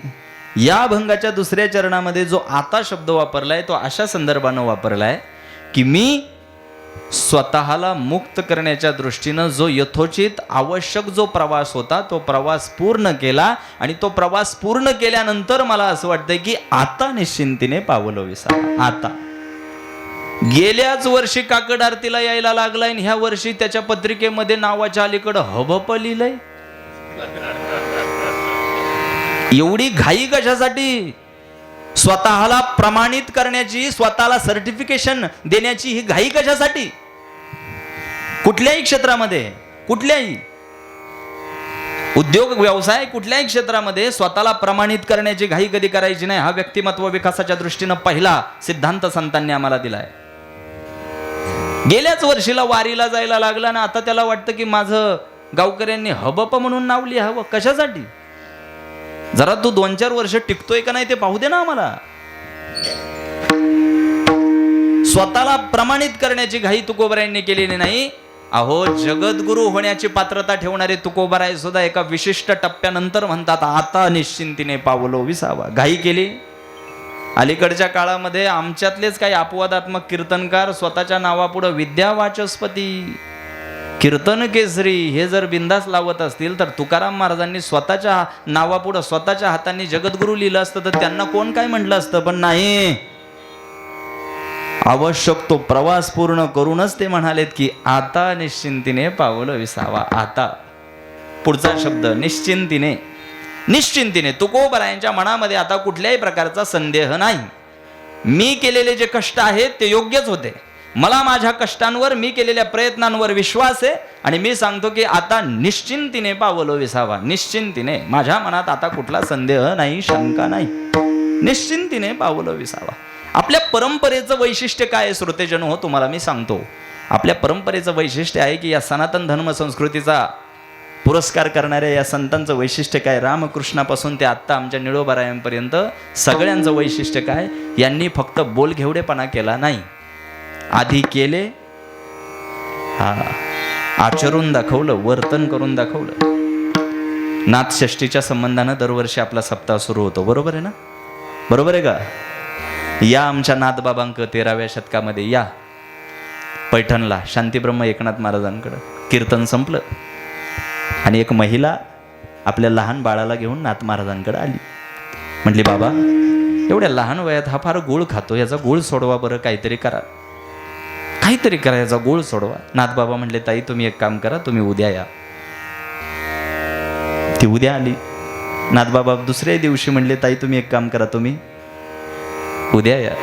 या अभंगाच्या दुसऱ्या चरणामध्ये जो आता शब्द वापरलाय तो अशा संदर्भानं वापरलाय की मी स्वतःला मुक्त करण्याच्या दृष्टीनं जो यथोचित आवश्यक जो प्रवास होता तो प्रवास पूर्ण केला, आणि तो प्रवास पूर्ण केल्यानंतर मला असं वाटतंय की आता निश्चिंतीने पावलो विसावा. आता गेल्याच वर्षी काकड आरतीला यायला लागलाय आणि ह्या वर्षी त्याच्या पत्रिकेमध्ये नावाच्या अलीकडं हबप लिहिलंय. एवढी घाई कशासाठी? स्वतःला प्रमाणित करण्याची, स्वतःला सर्टिफिकेशन देण्याची ही घाई कशासाठी? कुठल्याही क्षेत्रामध्ये, कुठल्याही उद्योग व्यवसाय, कुठल्याही क्षेत्रामध्ये स्वतःला प्रमाणित करण्याची घाई कधी करायची नाही. हा व्यक्तिमत्व विकासाच्या दृष्टीनं पहिला सिद्धांत संतांनी आम्हाला दिलाय. गेल्याच वर्षीला वारीला जायला लागला ना, आता त्याला वाटतं की माझं गावकऱ्यांनी हबप म्हणून नाव लिहावं. कशासाठी? जरा तू 2-4 वर्ष टिकतोय का नाही ते पाहू दे ना आम्हाला. स्वतःला प्रमाणित करण्याची घाई तुकोबारायांनी केलेली नाही. अहो, जगद्गुरु होण्याची पात्रता ठेवणारे तुकोबाराय सुद्धा एका विशिष्ट टप्प्यानंतर म्हणतात आता निश्चिंतीने पावलो विसावा. घाई केली. अलीकडच्या काळामध्ये आमच्यातलेच काही अपवादात्मक कीर्तनकार स्वतःच्या नावापुढे विद्यावाचस्पती, कीर्तन केसरी हे जर बिंदास लावत असतील तर तुकाराम महाराजांनी स्वतःच्या नावापुढं स्वतःच्या हातांनी जगद्गुरु लिहिलं असतं तर त्यांना कोण काय म्हटलं असतं. पण नाही, आवश्यक तो प्रवास पूर्ण करूनच ते म्हणालेत की आता निश्चिंतीने पावलं विसावा. आता पुढचा शब्द निश्चिंतीने. निश्चिंतीने तुकोबारायांच्या मनामध्ये आता कुठल्याही प्रकारचा संदेह नाही. मी केलेले जे कष्ट आहेत ते योग्यच होते. मला माझ्या कष्टांवर, मी केलेल्या प्रयत्नांवर विश्वास आहे आणि मी सांगतो की आता निश्चिंतीने पावलो विसावा. निश्चिंतीने, माझ्या मनात आता कुठला संदेह नाही, शंका नाही. निश्चिंतीने पावलो विसावा. आपल्या परंपरेचं वैशिष्ट्य काय आहे श्रोतेजन हो, तुम्हाला मी सांगतो. आपल्या परंपरेचं वैशिष्ट्य आहे की या सनातन धर्म संस्कृतीचा पुरस्कार करणाऱ्या या संतांचं वैशिष्ट्य काय, रामकृष्णापासून ते आत्ता आमच्या निळोबारायांपर्यंत सगळ्यांचं वैशिष्ट्य काय, यांनी फक्त बोलघेवडेपणा केला नाही. आधी केले, आचरून दाखवलं, वर्तन करून दाखवलं. नाथषष्ठीच्या संबंधानं दरवर्षी आपला सप्ताह सुरू होतो, बरोबर आहे ना? बरोबर आहे का? या आमच्या नाथबाबांक 13व्या शतकामध्ये या पैठणला शांतीब्रह्म एकनाथ महाराजांकडं कीर्तन संपलं आणि एक महिला आपल्या लहान बाळाला घेऊन नाथ महाराजांकडे आली. म्हटली, बाबा एवढ्या लहान वयात हा फार गुळ खातो, याचा गुळ सोडवा बरं, काहीतरी करा, काहीतरी करा, याचा गुळ सोडवा. नाथ बाबा म्हटले, ताई तुम्ही एक काम करा, तुम्ही उद्या या. ती उद्या आली. नाथबाबा दुसऱ्या दिवशी म्हणले, ताई तुम्ही एक काम करा, तुम्ही उद्या या.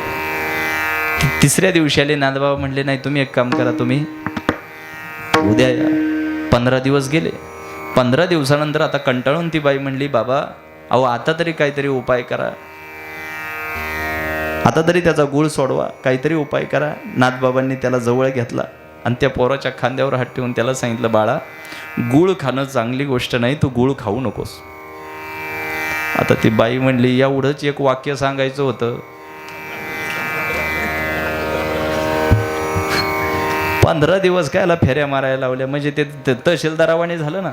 तिसऱ्या दिवशी आले. नाथबाबा म्हणले, नाही तुम्ही एक काम करा, तुम्ही उद्या या. 15 दिवस गेले. 15 दिवसानंतर आता कंटाळून ती बाई म्हणली, बाबा अहो आता तरी काहीतरी उपाय करा, आता तरी त्याचा गुळ सोडवा, काहीतरी उपाय करा. नाथबाबांनी त्याला जवळ घेतला आणि त्या पोराच्या खांद्यावर हात ठेवून त्याला सांगितलं, बाळा गुळ खाणं चांगली गोष्ट नाही, तू गुळ खाऊ नकोस. आता ती बाई म्हणली, एवढंच एक वाक्य सांगायचं होतं, 15 दिवस कायला फेऱ्या मारायला लावल्या, म्हणजे ते तहसीलदारावाने झालं ना.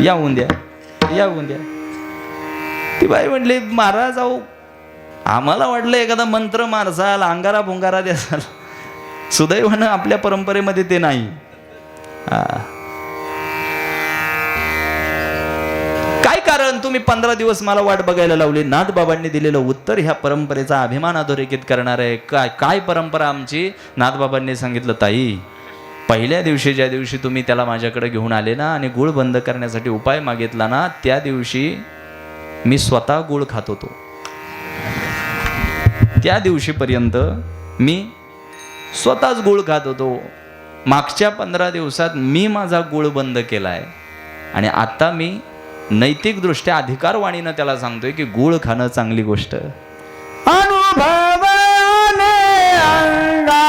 यावून द्या, यावून द्या. ती बाई म्हणली, महाराज अहो आम्हाला वाटलं एखादा मंत्र मारसाल, अंगारा भुंगारा द्यासाल. सुदैवानं आपल्या परंपरेमध्ये ते नाही. काय कारण तुम्ही 15 दिवस मला वाट बघायला लावली? नाथबाबांनी दिलेलं उत्तर ह्या परंपरेचा अभिमान अधोरेखित करणार आहे. काय परंपरा आमची? नाथबाबांनी सांगितलं, ताई पहिल्या दिवशी ज्या दिवशी तुम्ही त्याला माझ्याकडे घेऊन आले ना आणि गुळ बंद करण्यासाठी उपाय मागितला ना, त्या दिवशी मी स्वतः गुळ खात होतो. त्या दिवशीपर्यंत मी स्वतःच गुळ खात होतो. मागच्या 15 दिवसात मी माझा गुळ बंद केलाय आणि आता मी नैतिकदृष्ट्या अधिकारवाणीनं त्याला सांगतोय की गुळ खाणं चांगली गोष्ट. अनुभवाने अंगा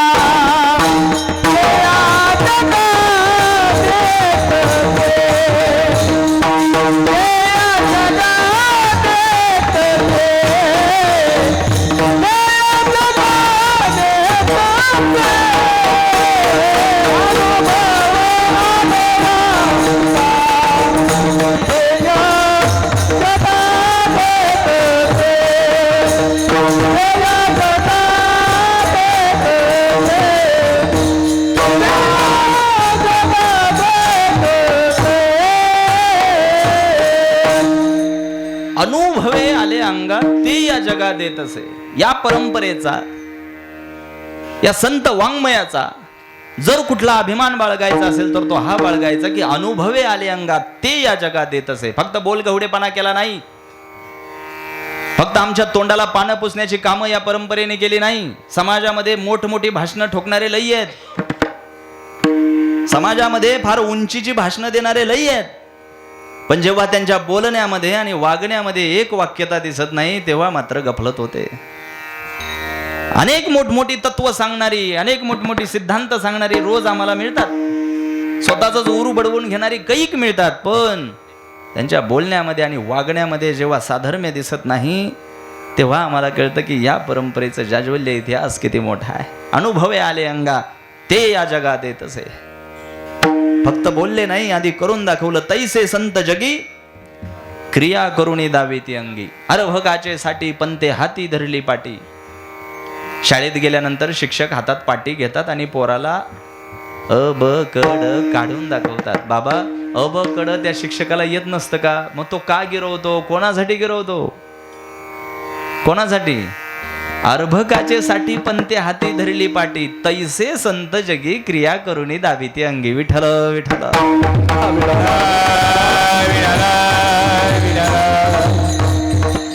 अनुभवे आले अंगात ते या जगात येत असे. या परंपरेचा, या संत वाङ्मयाचा जर कुठला अभिमान बाळगायचा असेल तर तो हा बाळगायचा की अनुभवे आले अंगात ते या जगात येत असे. फक्त बोलगवडेपणा केला नाही, फक्त आमच्या तोंडाला पानं पुसण्याची कामं या परंपरेने केली नाही. समाजामध्ये मोठमोठी भाषणं ठोकणारे लई आहेत, समाजामध्ये फार उंचीची भाषणं देणारे लई आहेत, पण जेव्हा त्यांच्या बोलण्यामध्ये आणि वागण्यामध्ये एक वाक्यता दिसत नाही तेव्हा मात्र गफलत होते. अनेक मोठमोठी तत्व सांगणारी, अनेक मोठमोठी सिद्धांत सांगणारी रोज आम्हाला मिळतात, स्वतःच उरू बडवून घेणारी कैक मिळतात, पण त्यांच्या बोलण्यामध्ये आणि वागण्यामध्ये जेव्हा साधर्म्य दिसत नाही तेव्हा आम्हाला कळतं की या परंपरेचं जाज्वल्य इतिहास किती मोठा आहे. अनुभवे आले अंगा ते या जगात येत असे. फक्त बोलले नाही, आधी करून दाखवलं. तैसे संत जगी क्रिया करुणी दावी ती अंगी. अरभगाचे साठी पंते हाती धरली पाटी. शाळेत गेल्यानंतर शिक्षक हातात पाटी घेतात आणि पोराला अ ब कड काढून दाखवतात. बाबा अ ब कड त्या शिक्षकाला येत नसतं का? मग तो का गिरवतो? कोणासाठी गिरवतो? कोणासाठी? अर्भकाचे साठी पंते हाती धरली पाटी. तैसे संत जगी क्रिया करुणी दाविती अंगी. विठ्ठल विठ्ठल.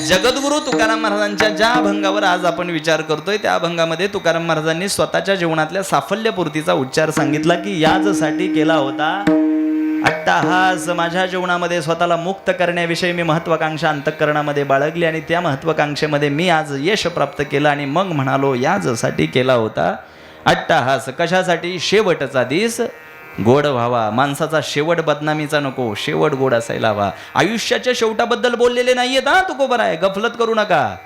जगद्गुरु तुकाराम महाराजांच्या ज्या अभंगावर आज आपण विचार करतोय त्या अभंगामध्ये तुकाराम महाराजांनी स्वतःच्या जीवनातल्या साफल्यपूर्तीचा उच्चार सांगितला की याचसाठी केला होता अट्टाहास. माझ्या जीवनामध्ये स्वतःला मुक्त करण्याविषयी मी महत्वाकांक्षा अंतःकरणामध्ये बाळगली आणि त्या महत्वाकांक्षेमध्ये मी आज यश प्राप्त केलं आणि मग म्हणालो याचसाठी केला होता अट्टाहास. कशासाठी? शेवटचा दिस गोड व्हावा. माणसाचा शेवट बदनामीचा नको, शेवट गोड असायला हवा. आयुष्याच्या शेवटाबद्दल बोललेले नाहीयेत हा तुकोबर आहे, गफलत करू नका.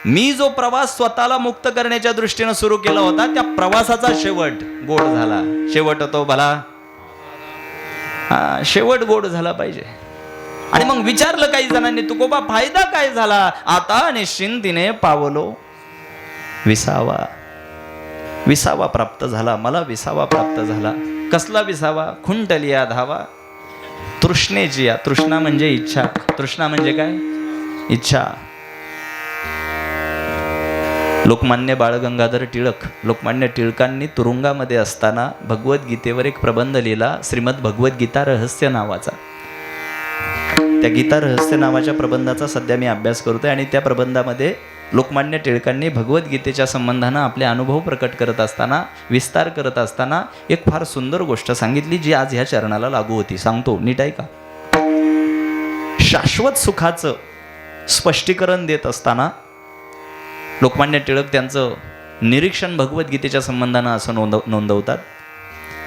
मी जो प्रवास स्वतःला मुक्त करण्याच्या दृष्टीनं सुरू केला होता त्या प्रवासाचा शेवट गोड झाला. शेवट तो भला, हा शेवट गोड झाला पाहिजे. आणि मग विचारलं काही जणांनी, तुकोबा फायदा काय झाला? आता निश्चिंतीने पावलो विसावा. विसावा प्राप्त झाला, मला विसावा प्राप्त झाला. कसला विसावा? खुंटलिया धावा तृष्णेची. या तृष्णा म्हणजे इच्छा. तृष्णा म्हणजे काय? इच्छा. लोकमान्य बाळ गंगाधर टिळक, लोकमान्य टिळकांनी तुरुंगामध्ये असताना भगवद्गीतेवर एक प्रबंध लिहिला, श्रीमद भगवद्गीता रहस्य नावाचा. त्या गीता रहस्य नावाच्या प्रबंधाचा सध्या मी अभ्यास करतोय आणि त्या प्रबंधामध्ये लोकमान्य टिळकांनी भगवद्गीतेच्या संबंधानं आपले अनुभव प्रकट करत असताना, विस्तार करत असताना एक फार सुंदर गोष्ट सांगितली, जी आज ह्या चरणाला लागू होती. सांगतो, नीट ऐका. शाश्वत सुखाचं स्पष्टीकरण देत असताना लोकमान्य टिळक त्यांचं निरीक्षण भगवद्गीतेच्या संबंधानं असं नोंदवतात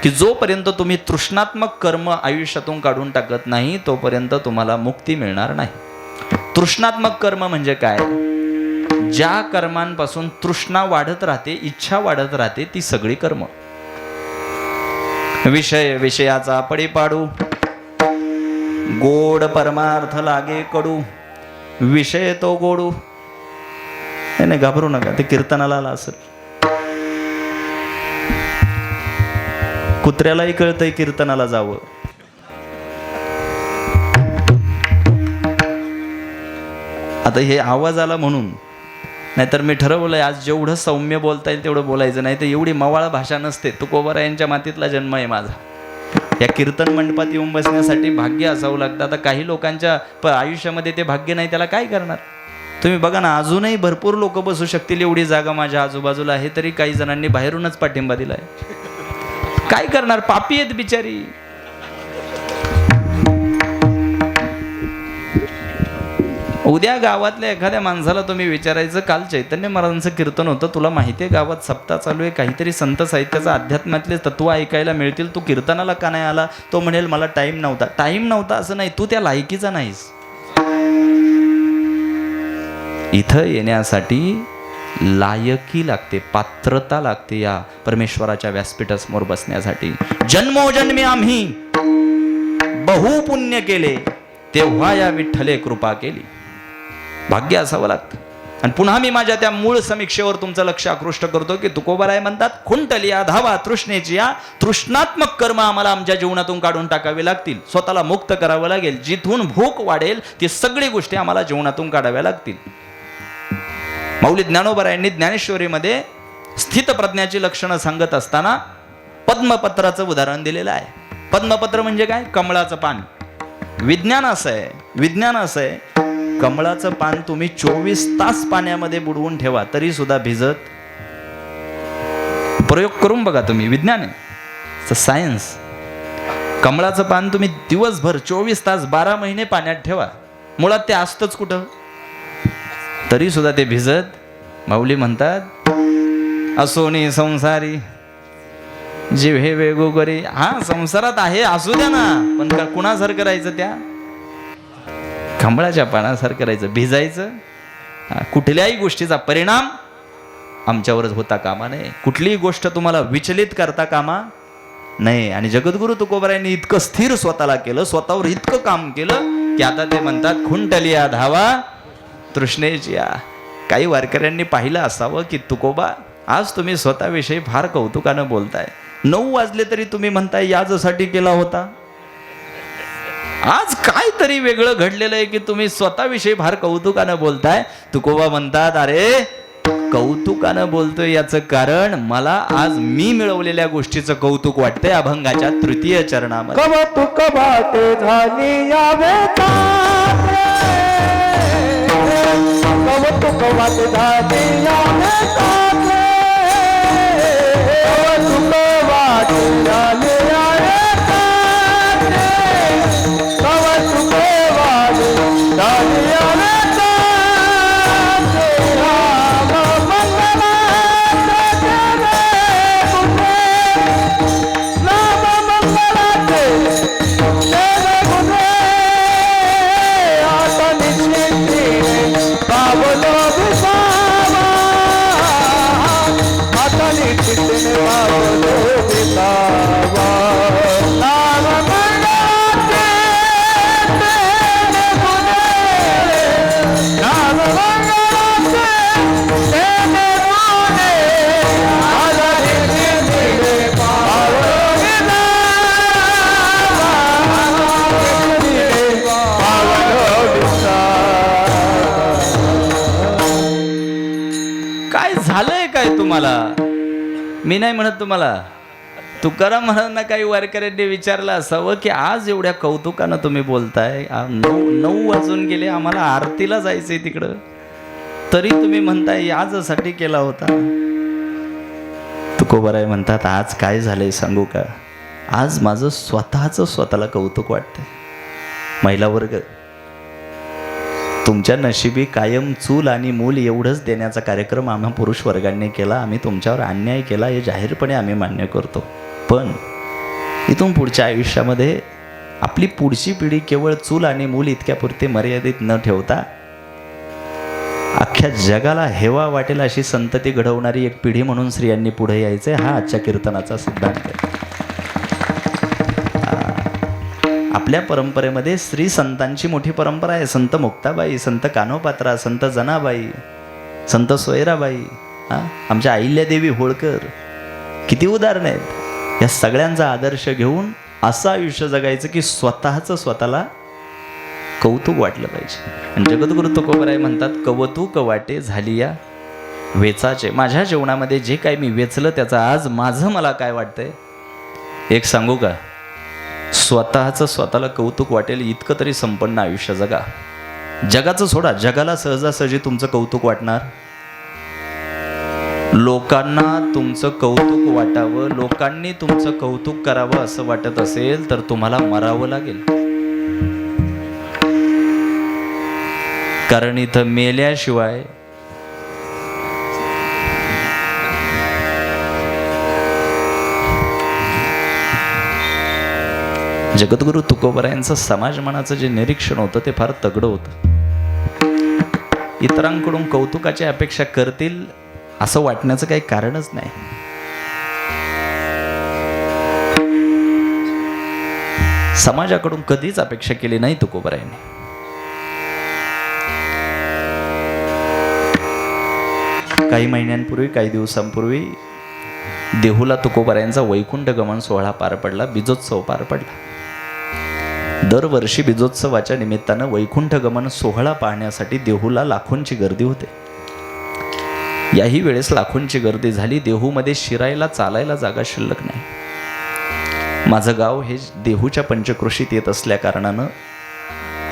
की जोपर्यंत तुम्ही तृष्णात्मक कर्म आयुष्यातून काढून टाकत नाही तोपर्यंत तुम्हाला मुक्ती मिळणार नाही. तृष्णात्मक कर्म म्हणजे काय? ज्या कर्मांपासून तृष्णा वाढत राहते, इच्छा वाढत राहते, ती सगळी कर्म. विषय विषयाचा पडीपाडू, गोड परमार्थ लागे कडू, विषय तो गोडू. नाही, घाबरू नका, ते कीर्तनाला आला असेल. कुत्र्यालाही कळतंय कीर्तनाला जावं. आता हे आवाज आला म्हणून, नाहीतर मी ठरवलंय आज जेवढं सौम्य बोलता येईल तेवढं बोलायचं. नाही तर एवढी मवाळ भाषा नसते. तुकोबारायांच्या मातीतला जन्म आहे माझा. या कीर्तन मंडपात येऊन बसण्यासाठी भाग्य असावं लागतं. आता काही लोकांच्या आयुष्यामध्ये ते भाग्य नाही, त्याला काय करणार? तुम्ही बघा ना, अजूनही भरपूर लोक बसू शकतील एवढी जागा माझ्या आजूबाजूला आहे, तरी काही जणांनी बाहेरूनच पाठिंबा दिलाय. काय करणार? पापी आहेत बिचारी. उद्या गावातल्या एखाद्या माणसाला तुम्ही विचारायचं, काल चैतन्य महाराजांचं कीर्तन होतं, तुला माहिती आहे गावात सप्ताह चालू आहे, काहीतरी संत साहित्याचा अध्यात्मातले तत्व ऐकायला मिळतील, तू कीर्तनाला का नाही आला? तो म्हणेल मला टाईम नव्हता. टाईम नव्हता असं नाही, तू त्या लायकीचा नाहीस. इथं येण्यासाठी लायकी लागते, पात्रता लागते. या परमेश्वराच्या व्यासपीठासमोर बसण्यासाठी जन्मोजन्मी आम्ही बहु पुण्य केले, तेव्हा या विठ्ठले कृपा केली. भाग्य असावं लागतं. आणि पुन्हा मी माझ्या त्या मूळ समीक्षेवर तुमचं लक्ष आकृष्ट करतो की तुकोबाराय म्हणतात, खुंटलिया धावा तृष्णेची, या तृष्णात्मक कर्म आम्हाला आमच्या जीवनातून काढून टाकावे लागतील. स्वतःला मुक्त करावं लागेल. जिथून भूक वाढेल ती सगळी गोष्टी आम्हाला जीवनातून काढाव्या लागतील. माऊली ज्ञानोबारायांनी ज्ञानेश्वरीमध्ये स्थितप्रज्ञाची लक्षणं सांगत असताना पद्मपत्राचं उदाहरण दिलेलं आहे. पद्मपत्र म्हणजे काय? कमळाचं पान. विज्ञान असं आहे, कमळाचं पान तुम्ही 24 तास पाण्यामध्ये बुडवून ठेवा तरी सुद्धा भिजत. प्रयोग करून बघा तुम्ही, विज्ञान आहे, सायन्स. कमळाचं पान तुम्ही दिवसभर 24 तास 12 महिने पाण्यात ठेवा, मुळात ते असतंच कुठं, तरी सुद्धा ते भिजत. माऊली म्हणतात, असोनी संसारी जीव हे वेगोगरी. हा, संसारात आहे, असू द्या ना, पण कुणासारखं राहायचं? त्या कमळाच्या पानासारखं राहायचं, भिजायचं. कुठल्याही गोष्टीचा परिणाम आमच्यावरच होता कामा नये. कुठलीही गोष्ट तुम्हाला विचलित करता कामा नये. आणि जगद्गुरु तुकोबारायांनी इतकं स्थिर स्वतःला केलं, स्वतःवर इतकं काम केलं की आता ते म्हणतात, खुंटलिया धावा तृष्णेची. काही वारकऱ्यांनी पाहिलं असावं की तुकोबा, आज तुम्ही स्वतःविषयी फार कौतुकानं बोलताय. 9 वाजले तरी तुम्ही म्हणताय याजसाठी केला होता. आज काय तरी वेगळं घडलेलं आहे की तुम्ही स्वतःविषयी फार कौतुकानं बोलताय. तुकोबा म्हणतात, अरे कौतुकानं बोलतोय याचं कारण मला आज मी मिळवलेल्या गोष्टीचं कौतुक वाटतंय. अभंगाच्या 3य चरणामध्ये कौतुक वाटे झाली या वेता, कौतुक वाटे झाली या वेता, कौतुक वाटे झाली या वेता, कौतुक वाटे झाली या वेता. राम मंगला राम मंगला आता निश्चित पावलो विसावा, आता निश्चित पावलो विसावा. राम मंगलाचे तेने गुणे, राम मंगलाचे तेने गुणे, आता निश्चित पावलो विसावा, पावलो विसावा. काय झालंय काय तुम्हाला? मी नाही म्हणत तुम्हाला, तुकाराम महाराजांना काही वारकऱ्यांनी विचारलं असावं की आज एवढ्या कौतुकानं तुम्ही बोलताय, 9 वाजून गेले, आम्हाला आरतीला जायचंय तिकडं, तरी तुम्ही म्हणताय याजसाठी केला होता. तुकोबाराय म्हणतात, आज काय झालंय सांगू का, आज माझं स्वतःला कौतुक वाटतंय. महिला वर्ग, तुमच्या नशिबी कायम चूल आणि मूल एवढंच देण्याचा कार्यक्रम आम्हा पुरुष वर्गाने केला. आम्ही तुमच्यावर अन्याय केला हे जाहीरपणे आम्ही मान्य करतो. पण इथून पुढच्या आयुष्यामध्ये आपली पुढची पिढी केवळ चूल आणि मूल इतक्यापुरते मर्यादित न ठेवता अख्ख्या जगाला हेवा वाटेल अशी संतती घडवणारी एक पिढी म्हणून स्त्रियांनी पुढे यायचे. हा आजच्या कीर्तनाचा सिद्धांत आहे. आपल्या परंपरेमध्ये स्त्री संतांची मोठी परंपरा आहे. संत मुक्ताबाई, संत कानोपात्रा, संत जनाबाई, संत सोयराबाई, आमच्या अहिल्यादेवी होळकर, किती उदाहरणं आहेत. या सगळ्यांचा आदर्श घेऊन असं आयुष्य जगायचं की स्वतःला कौतुक वाटलं पाहिजे. आणि जगद्गुरु तुकोबाराय म्हणतात, कवतुक वाटे झाली या वेचाचे. माझ्या जीवनामध्ये जे काही मी वेचलं त्याचं आज माझं मला काय वाटतंय एक सांगू का, स्वतःला कौतुक वाटेल इतकं तरी संपन्न आयुष्य जगा. जगाचं सोडा, जगाला सहजासहजी तुमचं कौतुक वाटणार. लोकांना तुमचं कौतुक वाटावं, लोकांनी तुमचं कौतुक करावं असं वाटत असेल तर तुम्हाला मरावं लागेल. कारण इथं मेल्याशिवाय जगद्गुरु तुकोबारायांचं समाजमनाचं जे निरीक्षण होतं ते फार तगडं होतं. इतरांकडून कौतुकाची अपेक्षा करतील असं वाटण्याचं काही कारणच नाही. समाजाकडून कधीच अपेक्षा केली नाही तुकोबारायांनी. काही महिन्यांपूर्वी, काही दिवसांपूर्वी देहूला तुकोबारायांचा वैकुंठ गमन सोहळा पार पडला, बीजोत्सव पार पडला. दरवर्षी बीजोत्सवाच्या निमित्तानं वैकुंठ गमन सोहळा पाहण्यासाठी देहूला लाखोंची गर्दी होते. याही वेळेस लाखोंची गर्दी झाली. देहूमध्ये शिरायला चालायला जागा शिल्लक नाही. माझं गाव हे देहूच्या पंचक्रोशीत येत असल्या कारणानं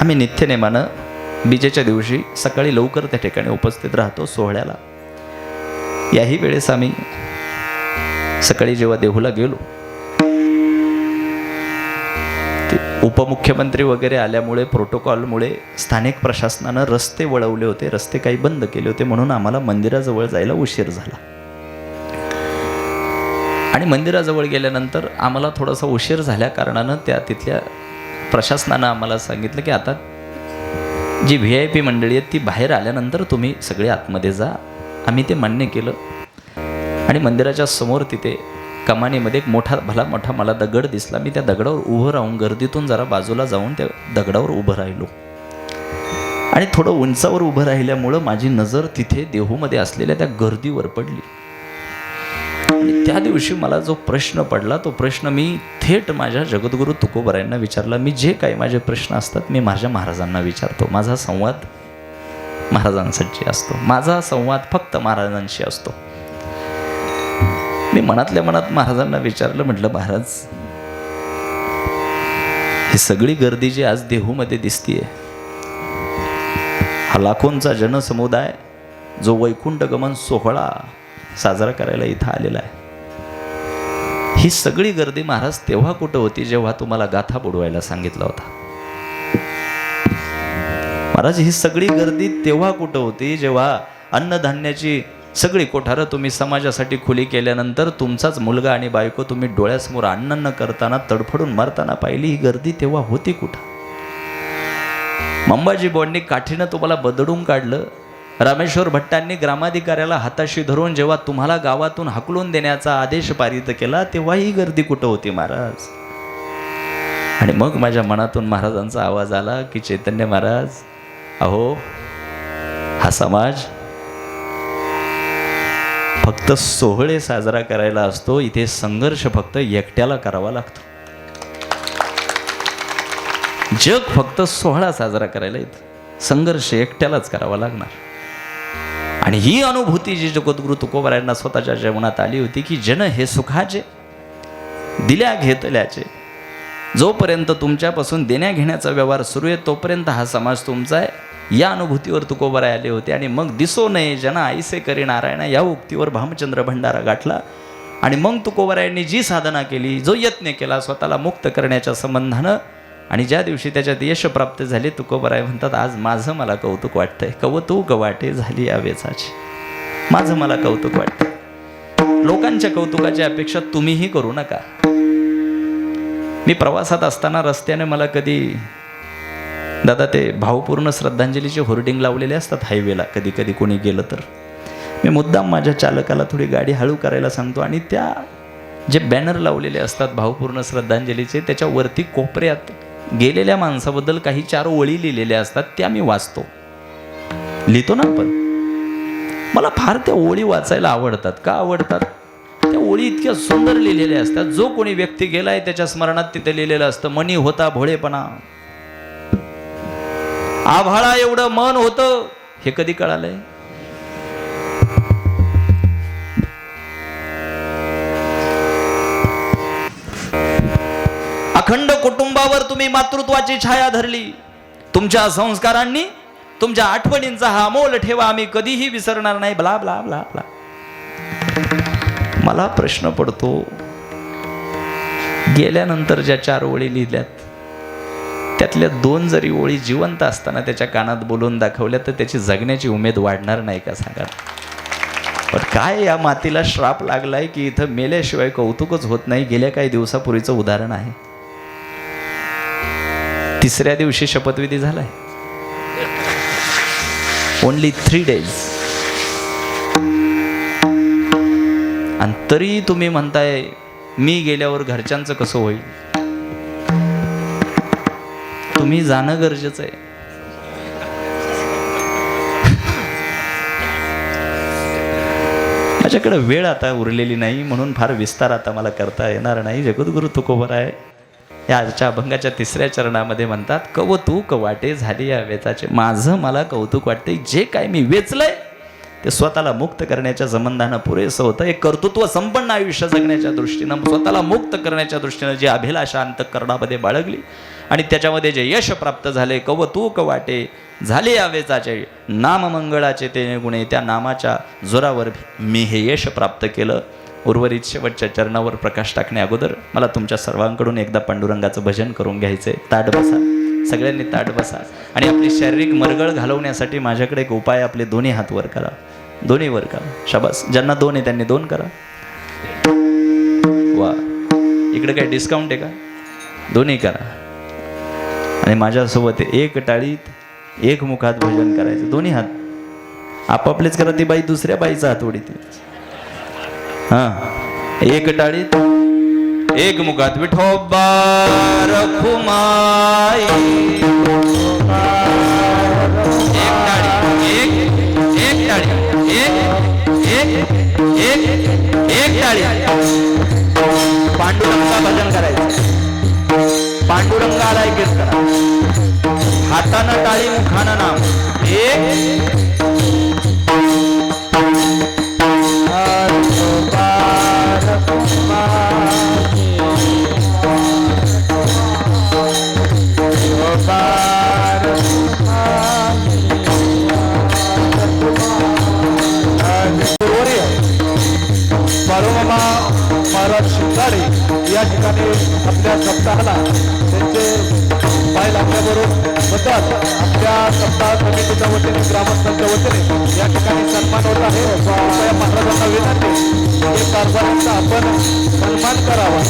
आम्ही नित्यनेमानं बीजेच्या दिवशी सकाळी लवकर त्या ठिकाणी उपस्थित राहतो सोहळ्याला. याही वेळेस आम्ही सकाळी जेव्हा देहूला गेलो, उपमुख्यमंत्री वगैरे आल्यामुळे, प्रोटोकॉलमुळे स्थानिक प्रशासनानं रस्ते वळवले होते, रस्ते काही बंद केले होते, म्हणून आम्हाला मंदिराजवळ जायला उशीर झाला. आणि मंदिराजवळ गेल्यानंतर आम्हाला थोडासा उशीर झाल्या कारणानं तिथल्या प्रशासनानं आम्हाला सांगितलं की आता जी VIP मंडळी आहेत ती बाहेर आल्यानंतर तुम्ही सगळे आतमध्ये जा. आम्ही ते मान्य केलं आणि मंदिराच्या समोर तिथे कमानीमध्ये एक भला मोठा मला दगड दिसला. मी त्या दगडावर उभं राहून गर्दीतून जरा बाजूला जाऊन त्या दगडावर उभं राहिलो. आणि थोडं उंचावर उभं राहिल्यामुळं माझी नजर तिथे देहूमध्ये असलेल्या त्या गर्दीवर पडली. आणि त्या दिवशी मला जो प्रश्न पडला तो प्रश्न मी थेट माझ्या जगद्गुरु तुकोबारायांना विचारला. मी जे काही माझे प्रश्न असतात मी माझ्या महाराजांना विचारतो. माझा संवाद महाराजांसाठी असतो. माझा संवाद फक्त महाराजांशी असतो. मी मनातल्या मनात महाराजांना विचारलं, म्हटलं महाराज, ही सगळी गर्दी जी आज देहूमध्ये दिसतीये, हा लाखोंचा जनसमुदाय जो वैकुंठ गमन सोहळा साजरा करायला इथं आलेला आहे, ही सगळी गर्दी महाराज तेव्हा कुठं होती जेव्हा तुम्हाला गाथा बुडवायला सांगितला होता? महाराज, ही सगळी गर्दी तेव्हा कुठं होती जेव्हा अन्नधान्याची सगळी कोठारं तुम्ही समाजासाठी खुली केल्यानंतर तुमचाच मुलगा आणि बायको तुम्ही डोळ्यासमोर अन्न न करताना तडफडून मरताना पाहिली? ही गर्दी तेव्हा होती कुठं? मंबाजी बोंडनी काठीनं तुम्हाला बदडून काढलं. रामेश्वर भट्टांनी ग्रामाधिकाऱ्याला हाताशी धरून जेव्हा तुम्हाला गावातून हाकलून देण्याचा आदेश पारित केला तेव्हा ही गर्दी कुठं होती महाराज? आणि मग माझ्या मनातून महाराजांचा आवाज आला की चैतन्य महाराज, अहो, हा समाज फक्त सोहळे साजरा करायला असतो, इथे संघर्ष फक्त एकट्याला करावा लागतो. जग फक्त सोहळा साजरा करायला येतं, संघर्ष एकट्यालाच करावा लागणार. आणि ही अनुभूती जी जगद्गुरु तुकोबारायांना स्वतःच्या जीवनात आली होती की जन हे सुखाचे, दिल्या घेतल्याचे. जोपर्यंत तुमच्यापासून देण्या घेण्याचा व्यवहार सुरू आहे तोपर्यंत हा समाज तुमचा आहे. या अनुभूतीवर तुकोबाराय आले होते. आणि मग दिसो नये जना आईसे करी नारायण या उक्तीवर भामचंद्र भंडारा गाठला. आणि मग तुकोबारायांनी जी साधना केली, जो यत्न केला स्वतःला मुक्त करण्याच्या संबंधानं, आणि ज्या दिवशी त्याच्यात यश प्राप्त झाले, तुकोबाराय म्हणतात आज माझं मला कौतुक वाटतंय. कौतुक वाटे झाली या वेचाची. माझं मला कौतुक वाटतंय. लोकांच्या कौतुकाची अपेक्षा तुम्हीही करू नका. मी प्रवासात असताना रस्त्याने मला कधी दादा ते भावपूर्ण श्रद्धांजलीचे होर्डिंग लावलेले असतात हायवेला, कधी कधी कोणी गेलं तर मी मुद्दाम माझ्या चालकाला थोडी गाडी हळू करायला सांगतो. आणि त्या जे बॅनर लावलेले असतात भावपूर्ण श्रद्धांजलीचे, त्याच्यावरती कोपऱ्यात गेलेल्या माणसाबद्दल काही 4 ओळी लिहिलेल्या असतात. त्या मी वाचतो, लिहितो ना आपण. मला फार त्या ओळी वाचायला आवडतात. का आवडतात? त्या ओळी इतक्या सुंदर लिहिलेल्या असतात. जो कोणी व्यक्ती गेलाय त्याच्या स्मरणात तिथे लिहिलेलं असतं, मनी होता भोळेपणा, आभाळा एवढं मन होतं. हे कधी कळालंय? अखंड कुटुंबावर तुम्ही मातृत्वाची छाया धरली. तुमच्या संस्कारांनी, तुमच्या आठवणींचा हा अमोल ठेवा आम्ही कधीही विसरणार नाही. Blah blah blah blah. मला प्रश्न पडतो, गेल्यानंतर ज्या 4 ओळी लिहिल्यात त्यातल्या 2 जरी ओळी जिवंत असताना त्याच्या कानात बोलून दाखवल्या तर त्याची जगण्याची उमेद वाढणार नाही का सांगा? पण काय या मातीला श्राप लागलाय की इथं मेल्याशिवाय कौतुकच होत नाही. गेल्या काही दिवसापूर्वीचं उदाहरण आहे. 3ऱ्या दिवशी शपथविधी झालाय. Only 3 days. आणि तरी तुम्ही म्हणताय मी गेल्यावर घरच्यांचं कसं होईल? तुम्ही जाणं गरजेचं आहे. माझ्याकडे वेळ आता उरलेली नाही म्हणून फार विस्तार आता मला करता येणार नाही. जगद्गुरु तुकोबाराय या आजच्या अभंगाच्या 3ऱ्या चरणामध्ये म्हणतात, कौतुक वाटे झाली या वेचाचे. माझं मला कौतुक वाटते. जे काय मी वेचलंय ते स्वतःला मुक्त करण्याच्या संबंधानं पुरेसं होतं. एक कर्तृत्व संपन्न आयुष्य जगण्याच्या दृष्टीनं, स्वतःला मुक्त करण्याच्या दृष्टीनं जी अभिलाषा अंतःकरणामध्ये बाळगली आणि त्याच्यामध्ये जे यश प्राप्त झाले, कौतुक वाटे झाले या वेचाचे. नाममंगळाचे ते गुणे, त्या नामाच्या जोरावर मी हे यश प्राप्त केलं. उर्वरित शेवटच्या चरणावर प्रकाश टाकण्या अगोदर मला तुमच्या सर्वांकडून एकदा पांडुरंगाचं भजन करून घ्यायचंय. ताट बसा, सगळ्यांनी ताट बसा. आणि आपली शारीरिक मरगळ घालवण्यासाठी माझ्याकडे एक उपाय, आपले दोन्ही हात वर करा. दोन्ही वर करा. शाबास. ज्यांना 2 आहे त्यांनी 2 करा. वा, इकडे काय डिस्काउंट आहे का? दोन्ही करा. आणि माझ्यासोबत 1 टाळीत 1 मुखात भजन करायचं. दोन्ही हात आपापलेच करा. ती बाई दुसऱ्या बाईचा हात ओढीते. हां, 1 टाळीत 1 मुखात. विठोबा रखुमाई. 1 टाळी, 1 टाळी, 1 टाळी. पांडुरंगा भजन करायचं. पांडुरंगाला कीर्तन. हातानं टाळी, मुखानं नाम. 1 बाळूमामा महाराज शिंगाडे या ठिकाणी आपल्या सप्ताहाला त्यांचे पाय लागल्याबरोबर म्हणतात. आपल्या सप्ताह कमिटीच्या वतीने, ग्रामस्थांच्या वतीने या ठिकाणी सन्मान होत आहे. महाराजांना विनंती, कारभारांचा आपण सन्मान करावा.